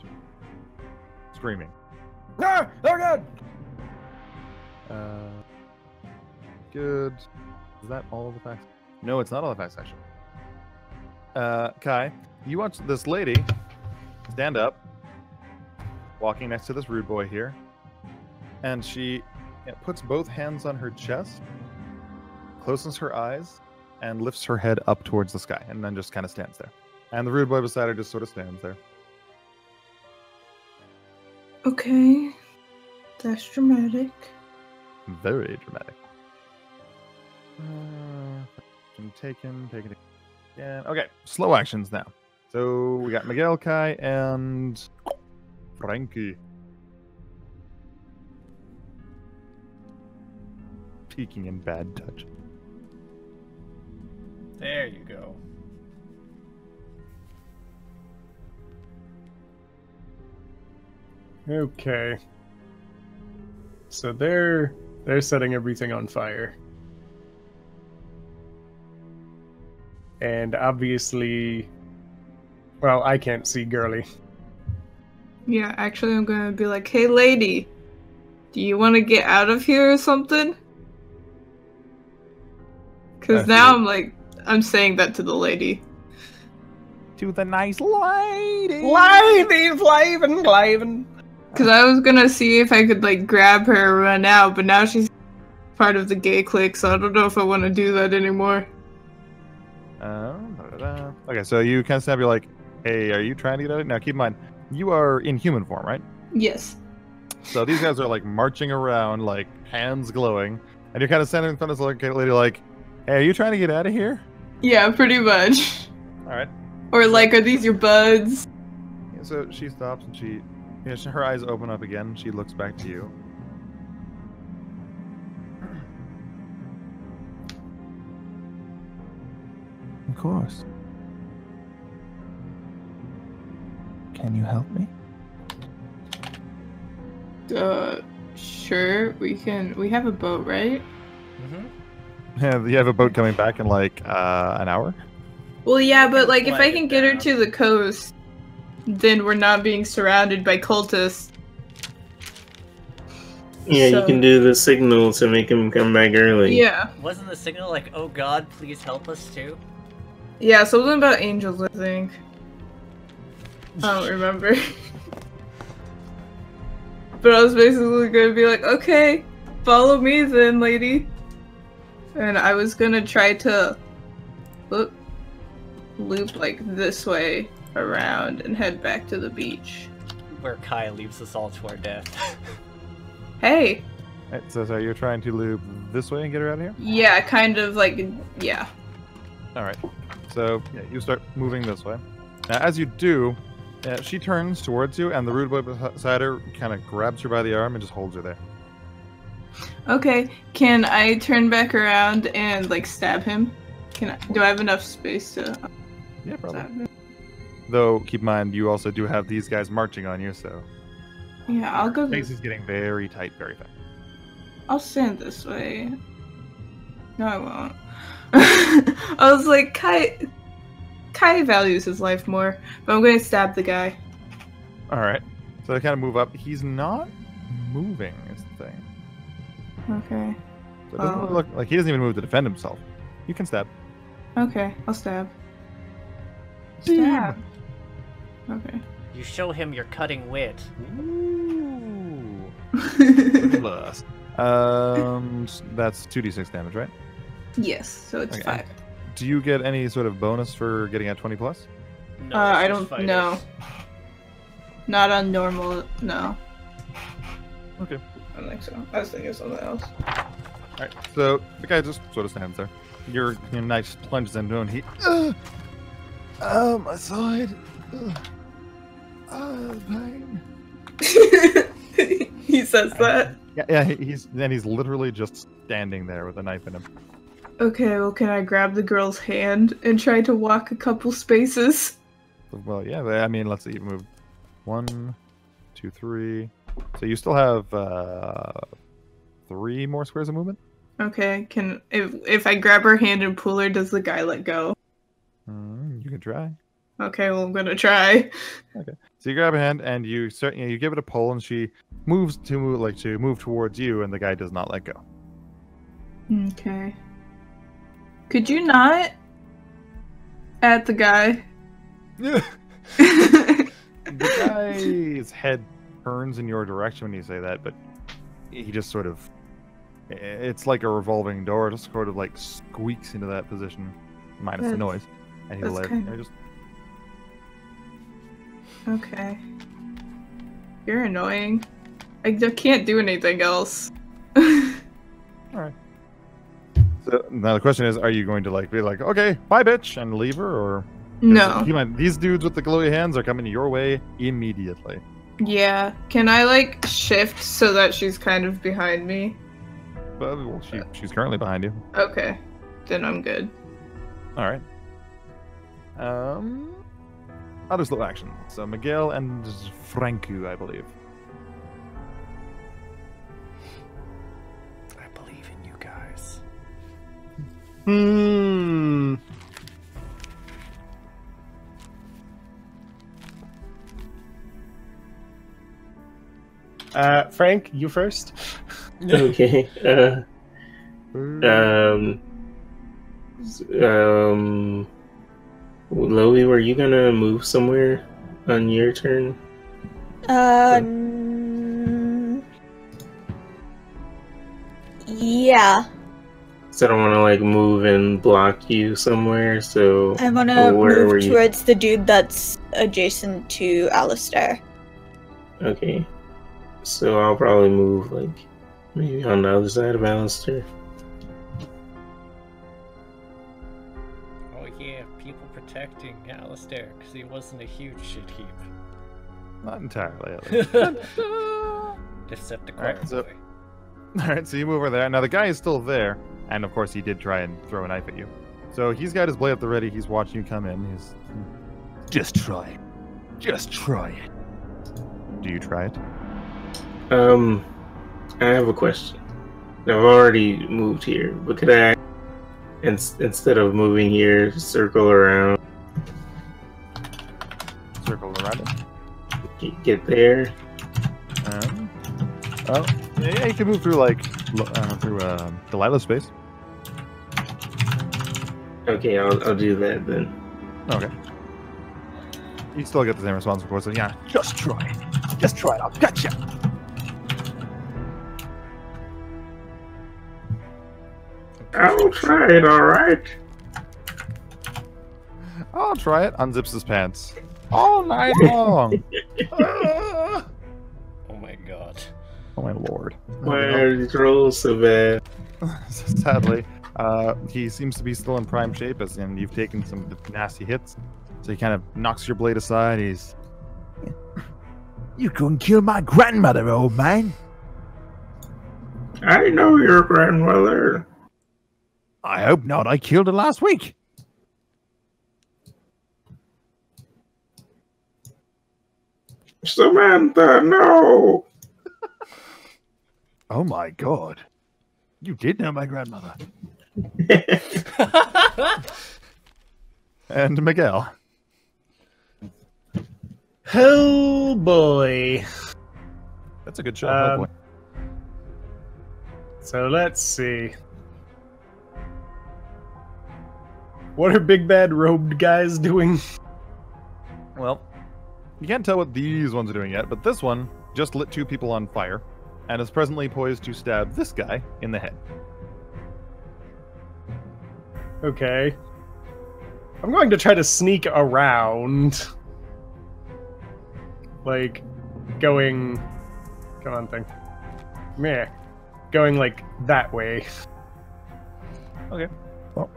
Speaker 7: screaming.
Speaker 6: Ah! Oh god!
Speaker 7: Good. Is that all the facts? No, it's not all the facts, actually. Kai, you watch this lady stand up, walking next to this rude boy here, and she puts both hands on her chest, closes her eyes, and lifts her head up towards the sky, and then just kind of stands there. And the rude boy beside her just sort of stands there.
Speaker 3: Okay. That's dramatic.
Speaker 7: Very dramatic. Taken again. Okay, slow actions now. So we got Miguel, Kai, and Frankie. Peeking in bad touch.
Speaker 4: There you go.
Speaker 6: Okay. So they're setting everything on fire. And obviously Well, I can't see girly.
Speaker 3: Yeah, actually, I'm gonna be like, hey, lady, do you want to get out of here or something? Because now I'm saying that to the lady.
Speaker 7: To the nice lady.
Speaker 6: Laven.
Speaker 3: Because I was gonna see if I could, like, grab her and run out, but now she's part of the gay clique, so I don't know if I want to do that anymore.
Speaker 7: Okay, so you kind of snap, you're like, hey, are you trying to get out? Now, keep in mind, you are in human form, right?
Speaker 3: Yes.
Speaker 7: So these guys are, like, marching around, like, hands glowing, and you're kind of standing in front of this lady like, hey, are you trying to get out of here?
Speaker 3: Yeah, pretty much.
Speaker 7: Alright.
Speaker 3: Or, like, are these your buds?
Speaker 7: Yeah, so she stops and her eyes open up again. She looks back to you.
Speaker 1: Of course. Can you help me?
Speaker 3: Sure, we have a boat, right?
Speaker 7: Yeah, you have a boat coming back in, like, an hour?
Speaker 3: Well, yeah, but, like, if I can get her to the coast, then we're not being surrounded by cultists.
Speaker 2: Yeah, you can do the signal to make him come back early.
Speaker 3: Yeah.
Speaker 4: Wasn't the signal like, oh god, please help us too?
Speaker 3: Yeah, something about angels, I think. I don't remember. But I was basically gonna be like, okay, follow me then, lady. And I was gonna try to loop like this way around and head back to the beach.
Speaker 4: Where Kai leaves us all to our death.
Speaker 3: Hey!
Speaker 7: Right, so you're trying to loop this way and get her out of here?
Speaker 3: Yeah, kind of like, yeah.
Speaker 7: Alright, so yeah, you start moving this way. Now, as you do, she turns towards you, and the Rude Bois beside her kind of grabs her by the arm and just holds her there.
Speaker 3: Okay, can I turn back around and, like, stab him? Do I have enough space to
Speaker 7: Yeah, probably.
Speaker 3: stab him?
Speaker 7: Though, keep in mind, you also do have these guys marching on you, so...
Speaker 3: Yeah, I'll go
Speaker 7: Space is getting very tight very fast.
Speaker 3: I'll stand this way. No, I won't. I was like, Kai values his life more, but I'm going to stab the guy.
Speaker 7: Alright, so they kind of move up. He's not moving, is the thing.
Speaker 3: Okay.
Speaker 7: So it doesn't really look like he doesn't even move to defend himself. You can stab.
Speaker 3: Okay, I'll stab. Stab. Okay.
Speaker 4: You show him your cutting wit.
Speaker 7: Ooh. Plus. That's 2d6 damage, right?
Speaker 3: Yes, so it's 5.
Speaker 7: Do you get any sort of bonus for getting at 20 plus?
Speaker 4: No,
Speaker 3: I don't know. Not on normal, no.
Speaker 7: Okay.
Speaker 3: I don't think so. I was thinking of something else.
Speaker 7: Alright, so the guy just sort of stands there. Your knife plunges into him and he... my side. Pain.
Speaker 3: He says that.
Speaker 7: Yeah, he's literally just standing there with a knife in him.
Speaker 3: Okay, well, can I grab the girl's hand and try to walk a couple spaces?
Speaker 7: Well, yeah, I mean, let's see, you moved 1, 2, 3. So you still have 3 more squares of movement?
Speaker 3: Okay, if I grab her hand and pull her, does the guy let go?
Speaker 7: You can try.
Speaker 3: Okay, well, I'm gonna try.
Speaker 7: Okay. So you grab a hand and you start, you give it a pull, and she moves to move towards you, and the guy does not let go.
Speaker 3: Okay. Could you not at the guy?
Speaker 7: Yeah. The guy's head turns in your direction when you say that, but he just sort of, it's like a revolving door, it just sort of like squeaks into that position, minus the noise, and he'll just.
Speaker 3: Okay. You're annoying. I can't do anything else.
Speaker 7: Alright. So now the question is, are you going to be like, okay, bye bitch, and leave her, or...
Speaker 3: No.
Speaker 7: These dudes with the glowy hands are coming your way immediately.
Speaker 3: Yeah. Can I, shift so that she's kind of behind me?
Speaker 7: Well, she's currently behind you.
Speaker 3: Okay. Then I'm good.
Speaker 7: Alright. Other slow action. So Miguel and Franku, I believe.
Speaker 4: I believe in you guys.
Speaker 6: Frank, you first.
Speaker 2: Okay. Lovi, were you gonna move somewhere on your turn?
Speaker 5: Yeah.
Speaker 2: So I don't want to like move and block you somewhere. So
Speaker 5: I want to
Speaker 2: where were
Speaker 5: move
Speaker 2: you?
Speaker 5: towards the dude that's adjacent to Alistair.
Speaker 2: Okay. So I'll probably move like maybe on the other side of Alistair.
Speaker 4: Oh yeah, people protecting Alistair because he wasn't a huge shit heap.
Speaker 7: Not entirely. At least.
Speaker 4: Except the
Speaker 7: Alright,
Speaker 4: choir
Speaker 7: so-
Speaker 4: boy.
Speaker 7: Alright, so you move over there. Now the guy is still there, and of course he did try and throw a knife at you. So he's got his blade at the ready, he's watching you come in.
Speaker 1: Just try it. Just try it.
Speaker 7: Do you try it?
Speaker 2: I have a question. I've already moved here, but could I, instead of moving here, circle around,
Speaker 7: Circle around it.
Speaker 2: get there?
Speaker 7: Oh, yeah, you can move through like through Delilah's space.
Speaker 2: Okay, I'll do that then.
Speaker 7: Okay. You still get the same response, of course. So yeah,
Speaker 1: Just try it. Just try it. I'll gotcha.
Speaker 2: I'll try it. All right.
Speaker 7: I'll try it. Unzips his pants all night long.
Speaker 4: Oh my god.
Speaker 7: Oh my lord.
Speaker 2: Why are these rolls so bad?
Speaker 7: Sadly, he seems to be still in prime shape, and you've taken some nasty hits. So he kind of knocks your blade aside. He's
Speaker 1: You couldn't kill my grandmother, old man.
Speaker 2: I know your grandmother.
Speaker 1: I hope not. I killed her last week.
Speaker 2: Samantha, no.
Speaker 1: Oh my god. You did know my grandmother.
Speaker 7: and Miguel.
Speaker 6: Oh boy.
Speaker 7: That's a good show. Oh boy.
Speaker 6: So let's see. What are big bad robed guys doing?
Speaker 7: Well, you can't tell what these ones are doing yet, but this one just lit 2 people on fire and is presently poised to stab this guy in the head.
Speaker 6: Okay. I'm going to try to sneak around. Like, going... Come on, thing. Meh. Going, like, that way.
Speaker 7: Okay. Well,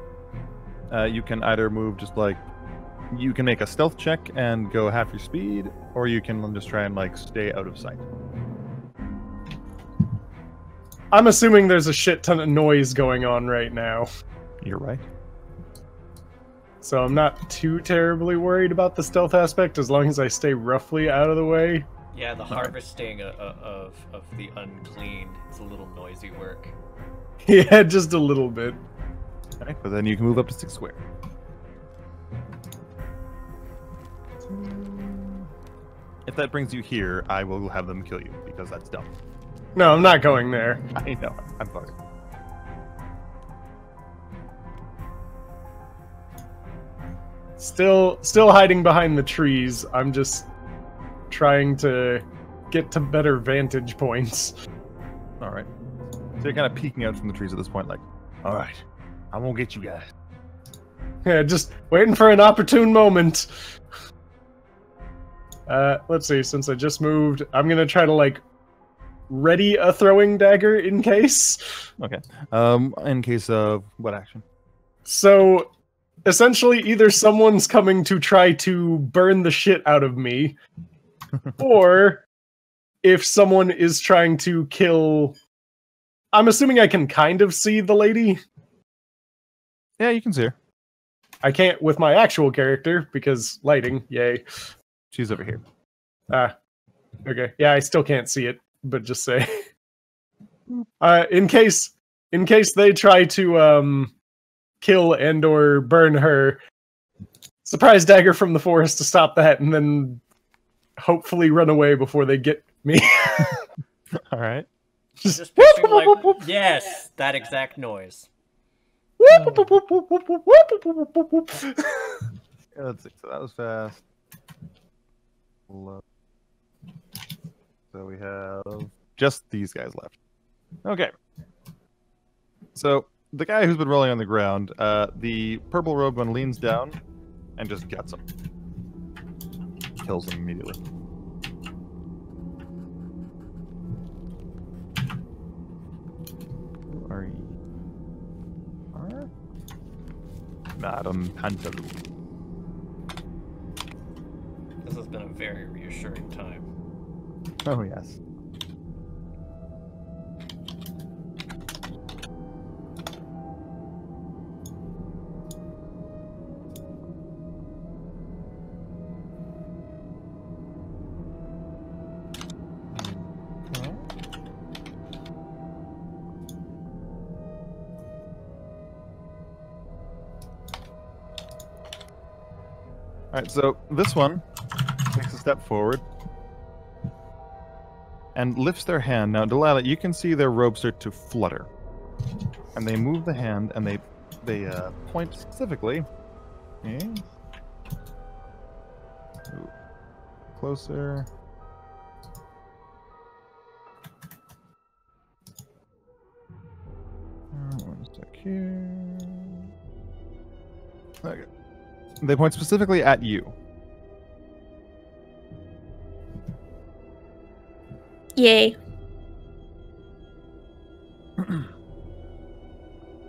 Speaker 7: you can either move just like... You can make a stealth check and go half your speed, or you can just try and, like, stay out of sight.
Speaker 6: I'm assuming there's a shit ton of noise going on right now.
Speaker 7: You're right.
Speaker 6: So I'm not too terribly worried about the stealth aspect as long as I stay roughly out of the way.
Speaker 4: Yeah, the harvesting of the unclean is a little noisy work.
Speaker 6: Yeah, just a little bit.
Speaker 7: Okay, but then you can move up to 6 square. If that brings you here, I will have them kill you, because that's dumb.
Speaker 6: No, I'm not going there.
Speaker 7: I know, I'm sorry.
Speaker 6: Still hiding behind the trees. I'm just trying to get to better vantage points.
Speaker 7: Alright. So you're kind of peeking out from the trees at this point, like,
Speaker 1: Alright. I won't get you guys.
Speaker 6: Yeah, just waiting for an opportune moment. Let's see, since I just moved, I'm gonna try to, like, ready a throwing dagger in case.
Speaker 7: okay. In case of what action?
Speaker 6: So, essentially, either someone's coming to try to burn the shit out of me, or if someone is trying to kill... I'm assuming I can kind of see the lady.
Speaker 7: Yeah, you can see her.
Speaker 6: I can't with my actual character, because lighting, yay.
Speaker 7: She's over here.
Speaker 6: Okay. Yeah, I still can't see it, but just say. In case they try to kill and or burn her, surprise dagger from the forest to stop that, and then hopefully run away before they get Me.
Speaker 7: All right.
Speaker 4: Just picturing like, yes, that exact noise.
Speaker 7: Yeah, let's see. So that was fast. So we have just these guys left. Okay. So the guy who's been rolling on the ground, the purple robed one leans down and just guts him. Kills him immediately. Who are you? Madam Pantaloon.
Speaker 4: This has been a very reassuring time.
Speaker 7: Oh, yes. Alright, so this one takes a step forward and lifts their hand. Now, Delilah, you can see their robes start to flutter. And they move the hand and they point specifically. Okay. Ooh. Closer. One sec here. Okay. They point specifically at you.
Speaker 5: Yay.
Speaker 7: Oh,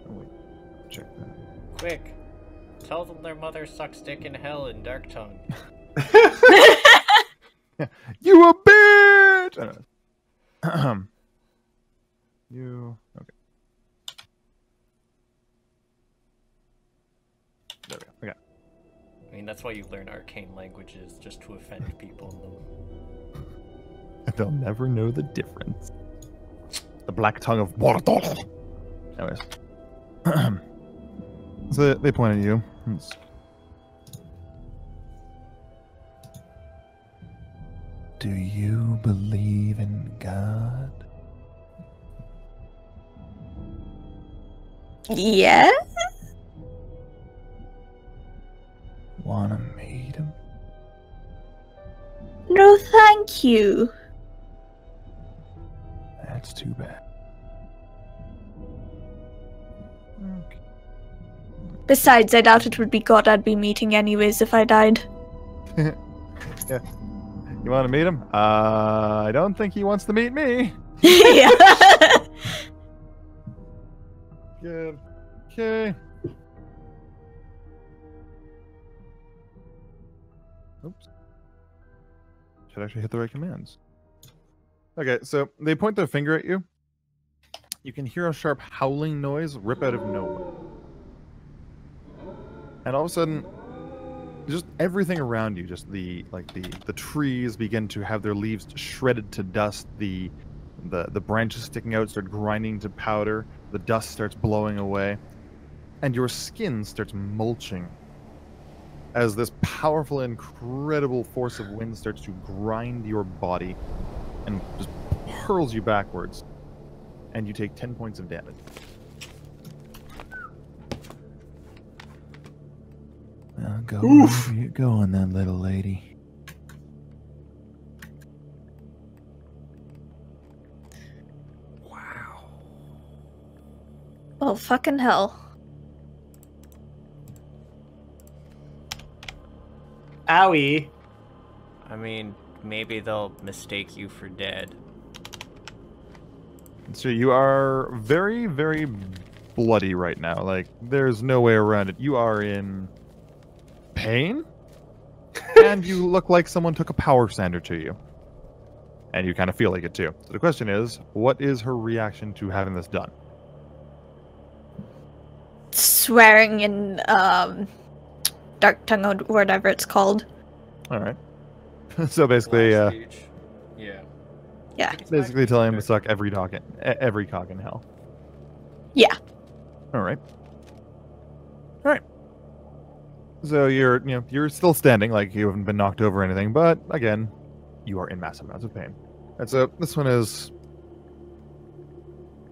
Speaker 7: wait. Check that.
Speaker 4: Quick, tell them their mother sucks dick in hell in Dark Tongue.
Speaker 7: You a bitch! You... Okay. There we go. Okay.
Speaker 4: I mean, that's why you learn arcane languages, just to offend people in them.
Speaker 7: They'll never know the difference. The black tongue of Mordor. Anyways. So they point at you.
Speaker 1: Do you believe in God?
Speaker 5: Yeah?
Speaker 1: Wanna meet him?
Speaker 5: No, thank you.
Speaker 1: That's too bad.
Speaker 7: Okay.
Speaker 5: Besides, I doubt it would be God I'd be meeting anyways if I died.
Speaker 7: Yeah. You want to meet him? I don't think he wants to meet me.
Speaker 5: Yeah.
Speaker 7: Good. Okay. Oops. Should actually hit the right commands. Okay, so they point their finger at you. You can hear a sharp howling noise rip out of nowhere. And all of a sudden, just everything around you, just the trees begin to have their leaves shredded to dust. The branches sticking out start grinding to powder. The dust starts blowing away, and your skin starts mulching as this powerful, incredible force of wind starts to grind your body and just hurls you backwards, and you take 10 points of damage.
Speaker 1: Well, go wherever you're going, then, little lady.
Speaker 4: Wow.
Speaker 5: Oh, fucking hell.
Speaker 6: Owie.
Speaker 4: I mean, maybe they'll mistake you for dead.
Speaker 7: So you are very, very bloody right now. Like, there's no way around it. You are in pain, and you look like someone took a power sander to you. And you kind of feel like it too. So the question is, what is her reaction to having this done?
Speaker 5: Swearing in, Dark Tongue or whatever it's called.
Speaker 7: Alright. So basically,
Speaker 4: Speech. Yeah.
Speaker 5: Yeah.
Speaker 7: basically telling him to suck every cock in hell.
Speaker 5: Yeah.
Speaker 7: Alright. Alright. So you're still standing, like you haven't been knocked over or anything, but again, you are in massive amounts of pain. And so this one is...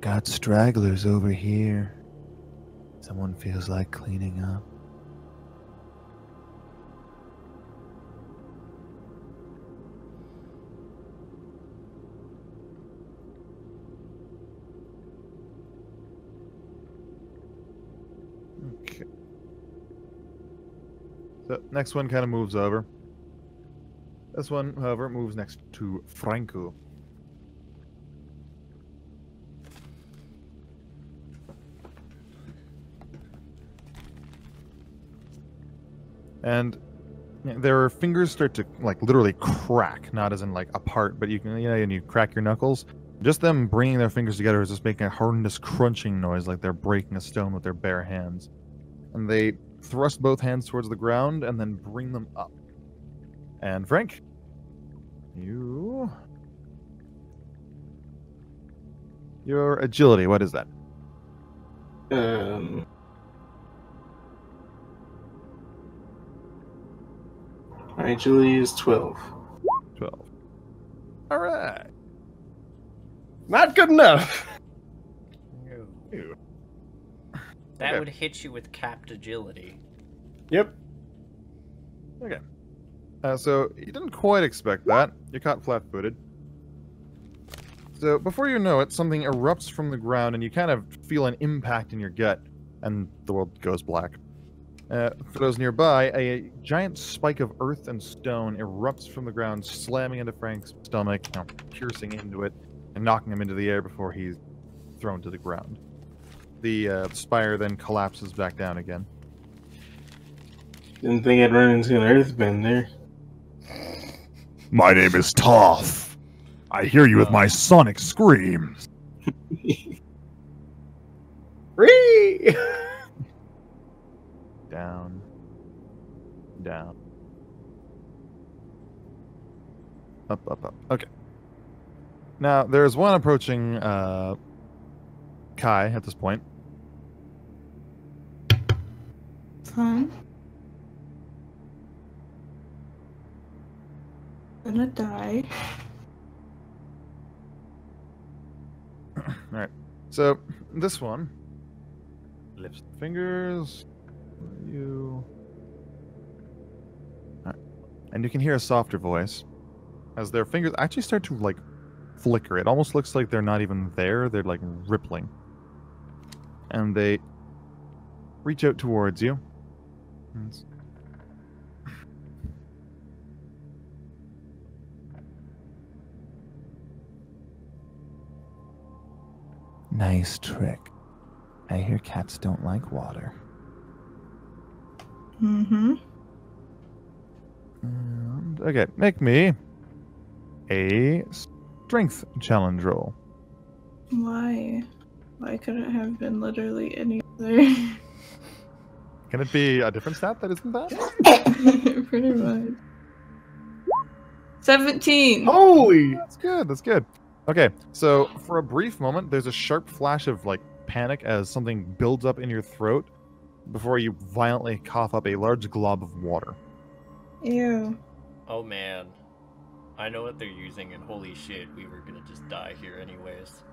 Speaker 1: Got stragglers over here. Someone feels like cleaning up.
Speaker 7: Okay. So next one kind of moves over. This one, however, moves next to Franco. And their fingers start to like literally crack, not as in like apart, but you can, and you crack your knuckles. Just them bringing their fingers together is just making a horrendous crunching noise, like they're breaking a stone with their bare hands. And they thrust both hands towards the ground and then bring them up. And Frank, your agility, what is that?
Speaker 2: My agility is 12.
Speaker 7: 12. All right.
Speaker 6: Not good enough.
Speaker 7: Ew.
Speaker 4: That
Speaker 7: Okay.
Speaker 4: would hit you with capped agility.
Speaker 6: Yep.
Speaker 7: Okay. So you didn't quite expect that. You're caught flat-footed. So before you know it, something erupts from the ground, and you kind of feel an impact in your gut, and the world goes black. For those nearby, a giant spike of earth and stone erupts from the ground, slamming into Frank's stomach, piercing into it, and knocking him into the air before he's thrown to the ground. The spire then collapses back down again.
Speaker 2: Didn't think I'd run into an earthbender.
Speaker 1: My name is Toph. I hear you with my sonic screams.
Speaker 6: Ree!
Speaker 7: Down. Down. Up, up, up. Okay. Now, there's one approaching Kai at this point.
Speaker 3: Fine. Gonna die.
Speaker 7: Alright. So, this one lifts the fingers. Where are you? Alright. And you can hear a softer voice as their fingers actually start to, like, flicker. It almost looks like they're not even there. They're, like, rippling. And they reach out towards you.
Speaker 1: Nice trick. I hear cats don't like water.
Speaker 3: Mm-hmm.
Speaker 7: And, okay, make me a strength challenge roll.
Speaker 3: Why? Why couldn't it have been literally any other?
Speaker 7: Can it be a different stat that isn't that?
Speaker 3: Pretty much. 17!
Speaker 6: Holy!
Speaker 7: That's good, that's good. Okay, so for a brief moment, there's a sharp flash of, like, panic as something builds up in your throat before you violently cough up a large glob of water.
Speaker 3: Ew.
Speaker 4: Oh man. I know what they're using, and holy shit, we were gonna just die here anyways.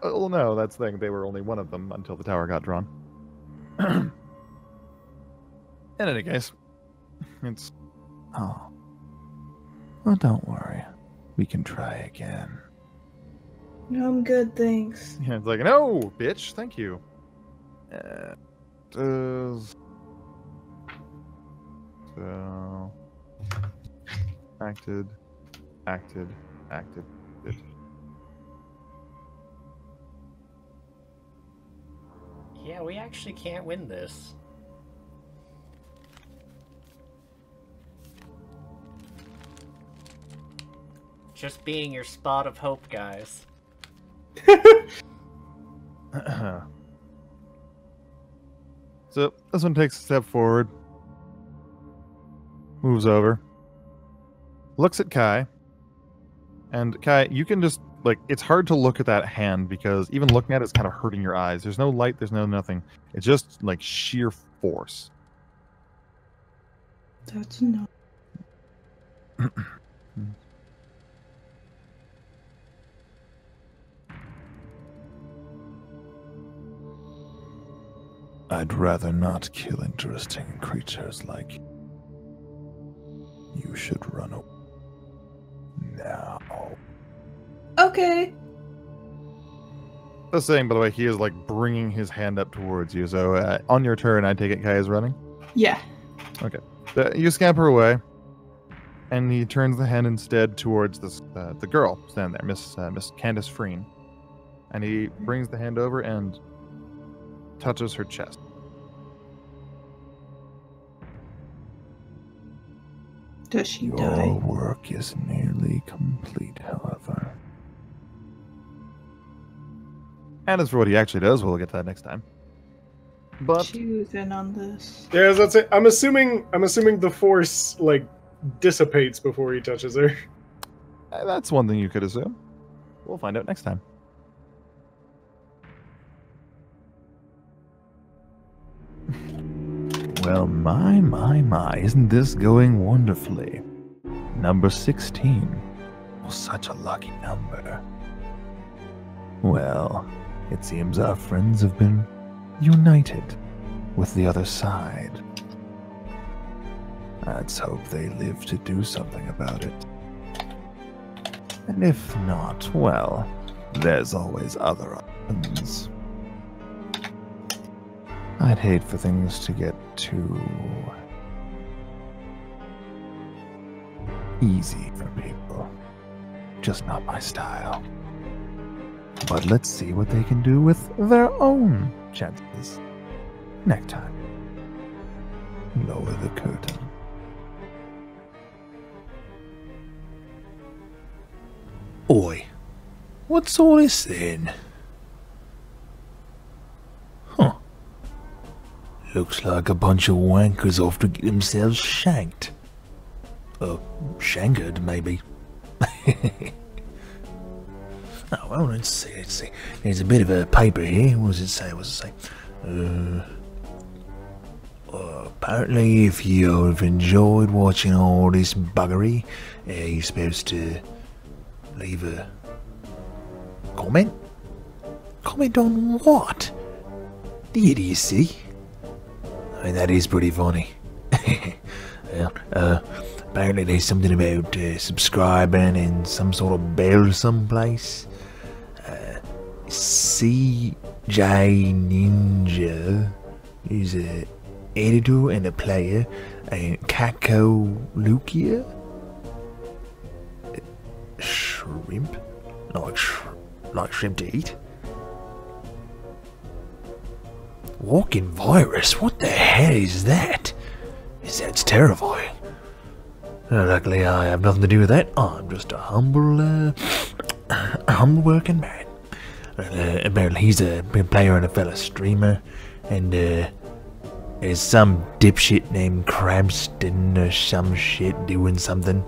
Speaker 7: Well, no, that's the thing. They were only one of them until the tower got drawn. In any case, it's...
Speaker 1: Oh. Well, don't worry. We can try again.
Speaker 3: No, I'm good, thanks.
Speaker 7: Yeah, it's like, no, bitch, thank you. So... Acted.
Speaker 4: Yeah, we actually can't win this. Just being your spot of hope, guys.
Speaker 7: So, this one takes a step forward. Moves over. Looks at Kai. And Kai, you can just, like, it's hard to look at that hand because even looking at it is kind of hurting your eyes. There's no light, there's no nothing. It's just, like, sheer force.
Speaker 3: That's enough.
Speaker 1: I'd rather not kill interesting creatures like you. You should run away now.
Speaker 3: Okay.
Speaker 7: Just saying, by the way, he is like bringing his hand up towards you. So on your turn, I take it Kai is running.
Speaker 3: Yeah.
Speaker 7: Okay. You scamper away, and he turns the hand instead towards this the girl standing there, Miss Candace Freen, and he brings the hand over and touches her chest.
Speaker 3: Does she
Speaker 1: Your
Speaker 3: die?
Speaker 1: work is nearly complete, however.
Speaker 7: And as for what he actually does, we'll get to that next time. But
Speaker 3: Choose in on this.
Speaker 6: Yeah, that's it. I'm assuming the force like dissipates before he touches her.
Speaker 7: that's one thing you could assume. We'll find out next time.
Speaker 1: Well, my, isn't this going wonderfully? Number 16. Oh, such a lucky number. Well, it seems our friends have been united with the other side. Let's hope they live to do something about it. And if not, well, there's always other options. I'd hate for things to get too easy for people. Just not my style. But let's see what they can do with their own chances. Next time. Lower the curtain. Oi, what's all this then? Huh. Looks like a bunch of wankers off to get themselves shanked. Shankered, maybe. Oh, well, let's see. There's a bit of a paper here. What does it say? Apparently, if you've enjoyed watching all this buggery, you're supposed to leave a comment? Comment on what? The idiocy. I mean, that is pretty funny. Well, apparently there's something about subscribing and some sort of bell someplace. CJ Ninja is an editor and a player, and Kako Lukia? Shrimp? Like shrimp to eat? Walking virus? What the hell is that? It sounds terrifying. Luckily, I have nothing to do with that. I'm just a humble working man. Apparently, he's a player and a fella streamer, and there's some dipshit named Cramston or some shit doing something.